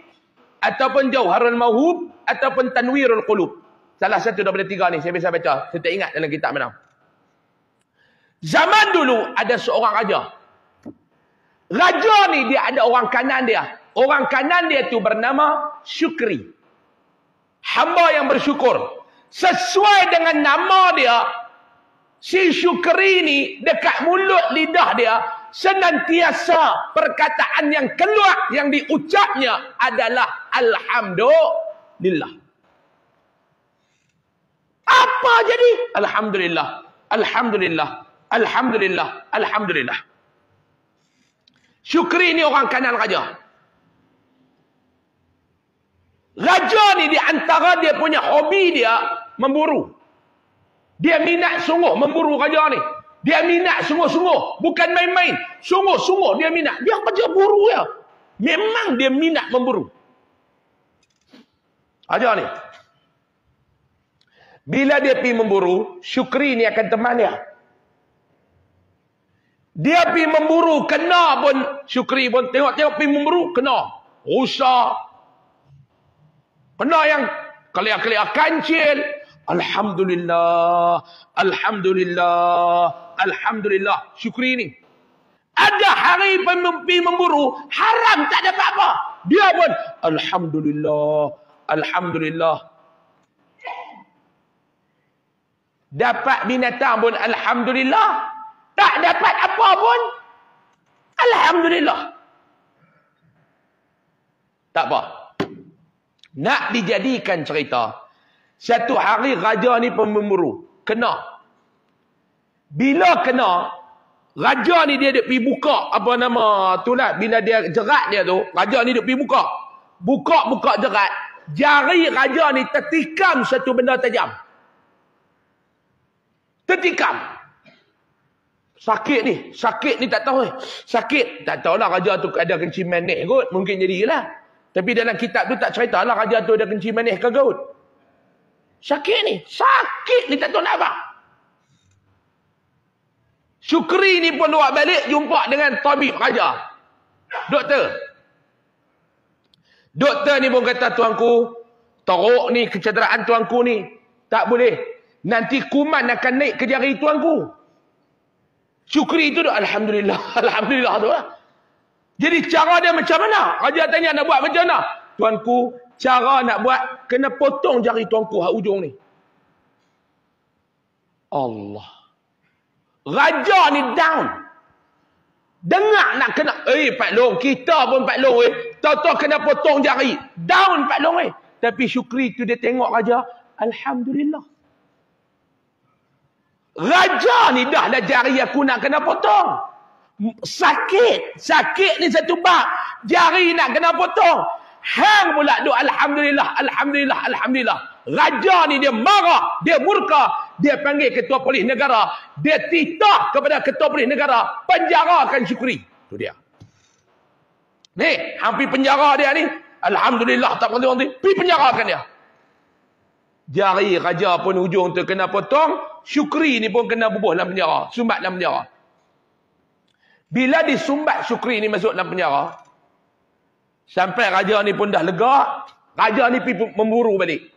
ataupun Jauharul Mauhub, ataupun Tanwirul Qulub. Salah satu daripada tiga ni saya biasa baca. Saya tak ingat dalam kitab mana. Zaman dulu ada seorang raja. Raja ni dia ada orang kanan dia. Orang kanan dia tu bernama Syukri. Hamba yang bersyukur. Sesuai dengan nama dia, si Syukri ni dekat mulut lidah dia senantiasa perkataan yang keluar, yang diucapnya adalah Alhamdulillah. Apa jadi? Alhamdulillah, Alhamdulillah, Alhamdulillah, Alhamdulillah. Syukri ni orang kanan raja. Raja ni di antara dia punya hobi dia memburu. Dia minat sungguh memburu raja ni. Dia minat sungguh-sungguh. Bukan main-main. Sungguh-sungguh dia minat. Dia kerja buru ya. Memang dia minat memburu. Raja ni. Bila dia pergi memburu, Syukri ni akan teman dia. Dia pergi memburu, kena pun Syukri pun tengok-tengok pergi memburu, kena. Rusak. Kena yang kelia-kelia kancil. Alhamdulillah. Alhamdulillah. Alhamdulillah. Syukri ni. Ada hari pergi memburu, haram tak dapat apa. Dia pun Alhamdulillah. Alhamdulillah. Dapat binatang pun Alhamdulillah. Tak dapat apa pun Alhamdulillah. Tak apa. Nak dijadikan cerita. Satu hari raja ni pun memburu. Kena. Bila kena, raja ni dia duk pergi buka, apa nama tu lah. Bila dia jerat dia tu, raja ni duk pergi buka. Buka jerat. Jari raja ni tertikam satu benda tajam. Tertikam. Sakit ni tak tahu. Sakit. Tak tahulah raja tu ada kencing manis kot. Mungkin jadilah. Tapi dalam kitab tu tak cerita lah raja tu ada kencing manis ke kot. Sakit ni tak tahu nak apa. Syukri ni pun luar balik jumpa dengan tabib raja. Doktor ni pun kata, tuanku, teruk ni kecederaan tuanku ni. Tak boleh. Nanti kuman akan naik ke jari tuanku. Syukri tu Alhamdulillah. Alhamdulillah tu lah. Jadi cara dia macam mana? Raja tanya nak buat macam mana? Tuanku, cara nak buat, kena potong jari tuanku hak ujung ni. Allah. Raja ni down. Dengar nak kena. Pak Long, kita pun Pak Long. Tahu-tahu kena potong jari. Down Pak Long. Tapi Syukri tu dia tengok raja. Alhamdulillah. Raja ni dah lah jari aku nak kena potong. Sakit ni satu bab. Jari nak kena potong. Hang pula duk Alhamdulillah, Alhamdulillah, Alhamdulillah. Raja ni dia marah, dia murka. Dia panggil ketua polis negara. Dia titah kepada ketua polis negara. Penjarakan Syukri. Itu dia. Ni, hampir penjara dia ni. Alhamdulillah tak berhenti. Pergi penjarakan dia. Jari raja pun ujung tu kena potong. Syukri ni pun kena bubuh dalam penjara. Sumbat dalam penjara. Bila disumbat Syukri ni masuk dalam penjara, sampai raja ni pun dah lega, raja ni pergi memburu balik.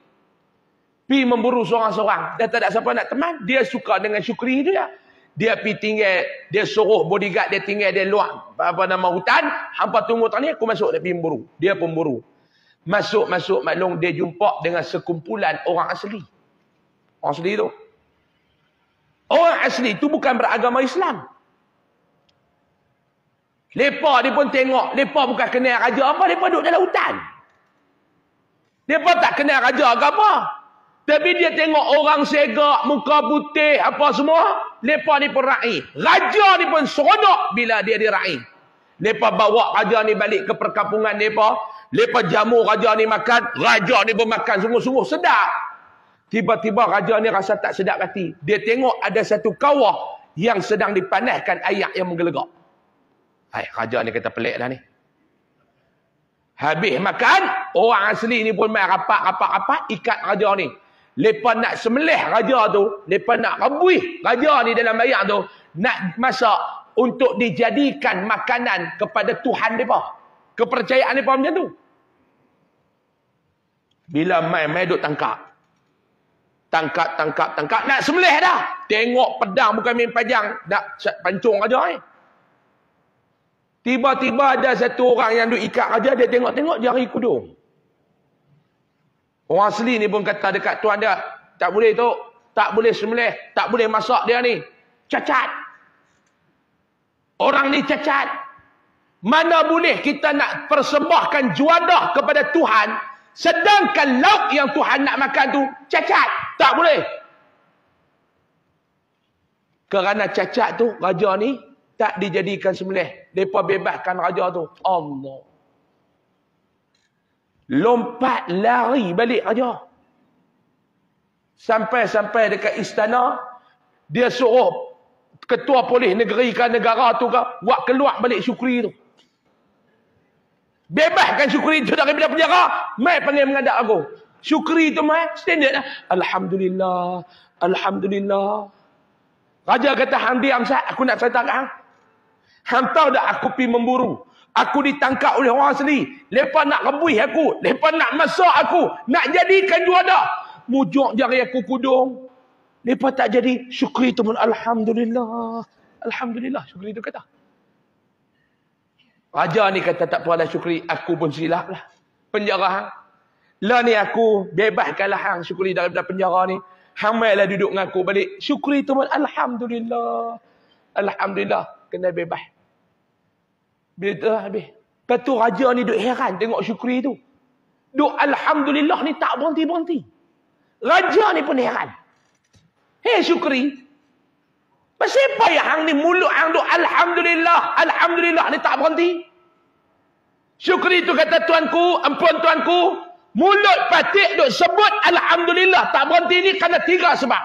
Pergi memburu seorang-seorang. Dia tak ada siapa nak teman. Dia suka dengan Syukri dia. Dia pergi tinggal, dia suruh bodyguard dia tinggal dia luar hutan. Hampa tunggu tadi aku masuk, dia pergi memburu. Dia pun memburu. Masuk maklum dia jumpa dengan sekumpulan orang asli. Orang asli tu. Orang asli tu bukan beragama Islam. Lepa dia pun tengok, lepa bukan kenal raja apa, lepa duduk dalam hutan. Lepa tak kenal raja ke apa. Tapi dia tengok orang segak, muka putih, apa semua, lepa ni pun ra'i. Raja ni pun seronok bila dia dira'i. Lepa bawa raja ni balik ke perkampungan lepa, lepa jamu raja ni makan, raja ni pun makan sungguh-sungguh sedap. Tiba-tiba raja ni rasa tak sedap hati. Dia tengok ada satu kawah yang sedang dipanaskan air yang menggelegak. Raja ni kata pelik dah ni. Habis makan, orang asli ni pun main rapat, ikat raja ni. Lepas nak sembelih raja tu, lepas nak rebuih raja ni dalam air tu, nak masak untuk dijadikan makanan kepada Tuhan mereka. Kepercayaan mereka macam tu. Bila mai duk tangkap. Tangkap. Nak sembelih dah. Tengok pedang bukan main panjang. Nak pancung aja. Tiba-tiba ada satu orang yang duk ikat aja. Dia tengok-tengok jari kudung. Orang asli ni pun kata dekat tuan dia. Tak boleh tu. Tak boleh sembelih. Tak boleh masak dia ni. Cacat. Orang ni cacat. Mana boleh kita nak persembahkan juadah kepada Tuhan. Sedangkan lauk yang Tuhan nak makan tu cacat. Tak boleh. Kerana cacat tu, raja ni tak dijadikan sembelih. Mereka bebaskan raja tu. Allah. Lompat lari balik raja. Sampai dekat istana. Dia suruh ketua polis negeri ke negara tu ke. Buat keluar balik Syukri tu. Bebaskan Syukri tu daripada penjara. Mai panggil menghadap aku. Syukri tu mai standard lah. Alhamdulillah. Alhamdulillah. Raja kata, hang diam sat. Aku nak cerita kat hang. Hang tahu dah aku pergi memburu. Aku ditangkap oleh orang asli. Mereka nak rebuih aku. Mereka nak masak aku. Nak jadikan juadah. Mujuk jari aku kudung. Mereka tak jadi. Syukri tu pun Alhamdulillah. Alhamdulillah. Syukri tu kata. Raja ni kata, tak apalah Syukri. Aku pun silap lah. Penjara hang. Lah ni aku bebaskanlah hang Syukri daripada penjara ni. Hang mailah duduk dengan aku balik. Syukri tu pun Alhamdulillah. Alhamdulillah. Kena bebas. Bila tu habis. Lepas tu raja ni duk heran tengok Syukri tu. Duk Alhamdulillah ni tak berhenti-berhenti. Raja ni pun heran. Hei Syukri. Pasal apa yang hang ni mulut hang duk Alhamdulillah. Alhamdulillah ni tak berhenti. Syukri tu kata, tuanku, ampun tuanku. Mulut patik duk sebut Alhamdulillah tak berhenti ni kerana 3 sebab.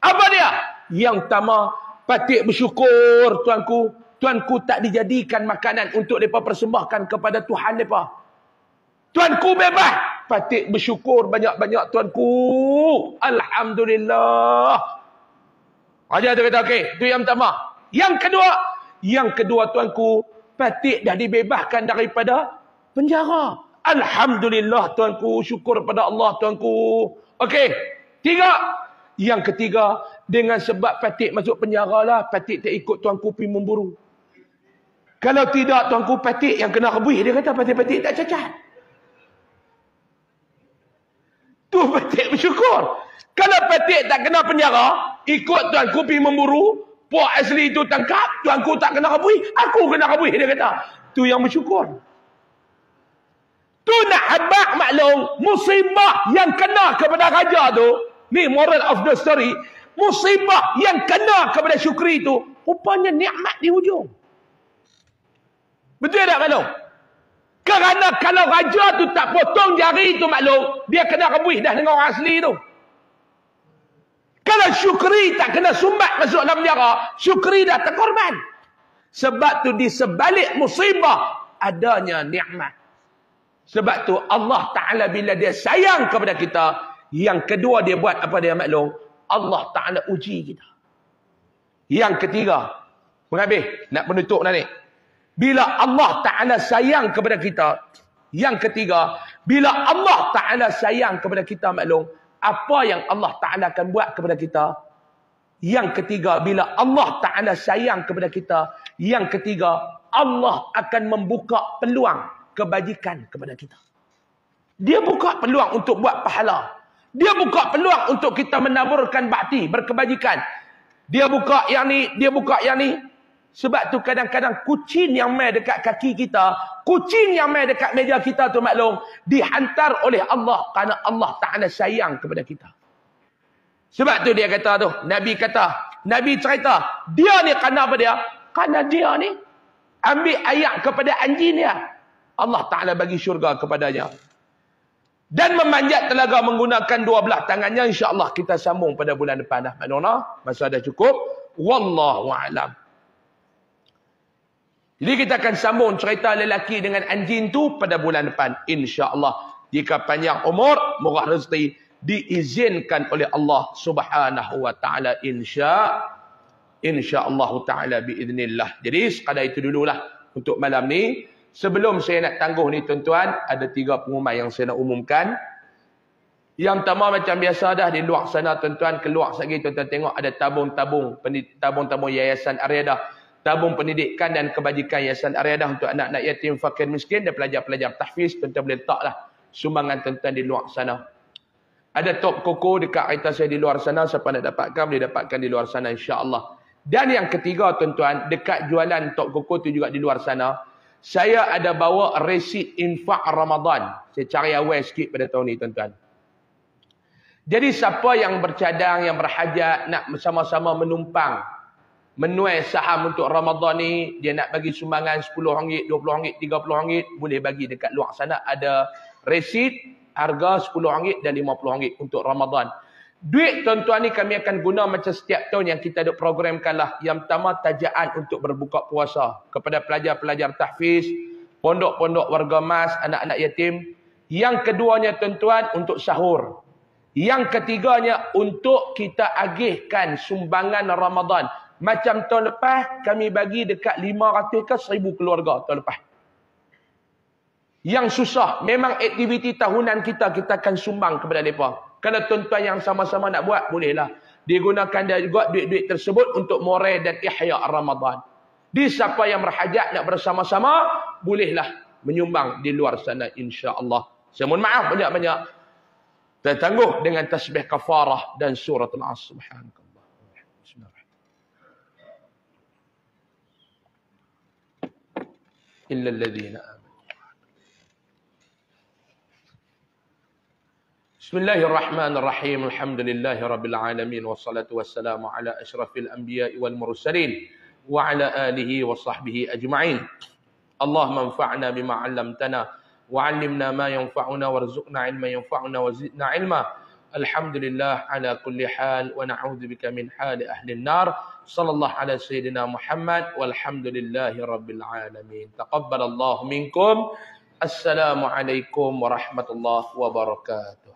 Apa dia? Yang pertama, patik bersyukur tuanku. Tuanku tak dijadikan makanan untuk mereka persembahkan kepada Tuhan mereka. Tuanku bebas. Patik bersyukur banyak-banyak tuanku. Alhamdulillah. Raja tu kata, okey, itu yang pertama. Yang kedua tuanku, patik dah dibebaskan daripada penjara. Alhamdulillah tuanku, syukur pada Allah tuanku. Okey, 3. Yang ketiga, dengan sebab patik masuk penjara lah, patik tak ikut tuanku pergi memburu. Kalau tidak tuanku, patik yang kena rebuih. Dia kata patik-patik tak cacat. Tu patik bersyukur. Kalau patik tak kena penjara, ikut tuanku pergi memburu, puak asli tu tangkap, tuanku tak kena rebuih, aku kena rebuih. Dia kata, tu yang bersyukur. Tu nak habak maklum, musibah yang kena kepada raja tu, ni moral of the story, musibah yang kena kepada Syukri tu, rupanya nikmat di hujung. Betul tak maklum? Kerana kalau raja tu tak potong jari tu maklum, dia kena rebuih dah dengan orang asli tu. Kalau Syukri tak kena sumbat masuk dalam penjara, Syukri dah terkorban. Sebab tu di sebalik musibah adanya nikmat. Sebab tu Allah Ta'ala bila dia sayang kepada kita, yang kedua dia buat apa dia maklum? Allah Ta'ala uji kita. Yang ketiga, mengambil, nak penutup dah ni. Bila Allah Ta'ala sayang kepada kita, yang ketiga, bila Allah Ta'ala sayang kepada kita maklum, apa yang Allah Ta'ala akan buat kepada kita? Yang ketiga, bila Allah Ta'ala sayang kepada kita, yang ketiga, Allah akan membuka peluang kebajikan kepada kita. Dia buka peluang untuk buat pahala. Dia buka peluang untuk kita menaburkan bakti, berkebajikan. Dia buka yang ni, dia buka yang ni. Sebab tu kadang-kadang kucing yang main dekat kaki kita, kucing yang main dekat meja kita tu maklum, dihantar oleh Allah kerana Allah Ta'ala sayang kepada kita. Sebab tu dia kata tu, Nabi kata, Nabi cerita, dia ni kerana apa dia? Kerana dia ni ambil ayak kepada anjing dia, Allah Ta'ala bagi syurga kepadanya. Dan memanjat telaga menggunakan 12 tangannya. InsyaAllah kita sambung pada bulan depan dah. Maknanya masa dah cukup. Wallahu a'lam. Jadi kita akan sambung cerita lelaki dengan anjing tu pada bulan depan. InsyaAllah. Jika panjang umur, murah rezeki, diizinkan oleh Allah Subhanahu wa ta'ala. InsyaAllah ta'ala biiznillah. Jadi sekadar itu dululah untuk malam ni. sebelum saya nak tangguh ni tuan-tuan, ada 3 pengumuman yang saya nak umumkan. Yang pertama macam biasa dah di luar sana tuan-tuan, keluar sekali tuan-tuan tengok ada tabung-tabung Yayasan Aryadah, tabung pendidikan dan kebajikan Yayasan Aryadah untuk anak-anak yatim, fakir, miskin dan pelajar-pelajar tahfiz. Tuan-tuan boleh letaklah sumbangan tuan-tuan di luar sana. Ada top koko dekat kereta saya di luar sana, siapa nak dapatkan boleh dapatkan di luar sana insya-Allah. Dan yang ketiga tuan-tuan, dekat jualan top koko tu juga di luar sana, saya ada bawa resit infak Ramadan. Saya cari awal sikit pada tahun ni tuan-tuan. Jadi siapa yang bercadang, yang berhajat, nak bersama-sama menumpang, menuai saham untuk Ramadan ni, dia nak bagi sumbangan RM10, RM20, RM30, boleh bagi dekat luar sana. Ada resit harga RM10 dan RM50 untuk Ramadan. Duit tuan-tuan ni kami akan guna macam setiap tahun yang kita ada programkan lah. Yang pertama, tajaan untuk berbuka puasa kepada pelajar-pelajar tahfiz, pondok-pondok warga mas, anak-anak yatim. Yang keduanya tuan-tuan, untuk sahur. Yang ketiganya, untuk kita agihkan sumbangan Ramadan. Macam tahun lepas, kami bagi dekat 500 ke 1000 keluarga tahun lepas. Yang susah, memang aktiviti tahunan kita akan sumbang kepada mereka. Kalau tuan-tuan yang sama-sama nak buat, bolehlah. Digunakan juga duit-duit tersebut untuk moral dan ihya Ramadan. Di siapa yang berhajat nak bersama-sama, bolehlah menyumbang di luar sana insya-Allah. Saya mohon maaf banyak-banyak. Kita tangguh dengan tasbih kafarah dan surah Al-Asr. Subhanakallah. Bismillahirrahmanirrahim. Illa alladhina amanu. Bismillahirrahmanirrahim. Alhamdulillahi rabbil alamin wassalatu wassalamu ala asyrafil anbiya'i wal mursalin wa ala alihi wa sahbihi ajma'in. Allahumma anfa'na bima 'allamtana وعلمنا ما ينفعنا وارزقنا علما ينفعنا وزدنا علما. الحمد لله على كل حال ونعوذ بك من حال أهل النار. صلى الله على سيدنا محمد والحمد لله رب العالمين. تقبل الله منكم. السلام عليكم ورحمة الله وبركاته.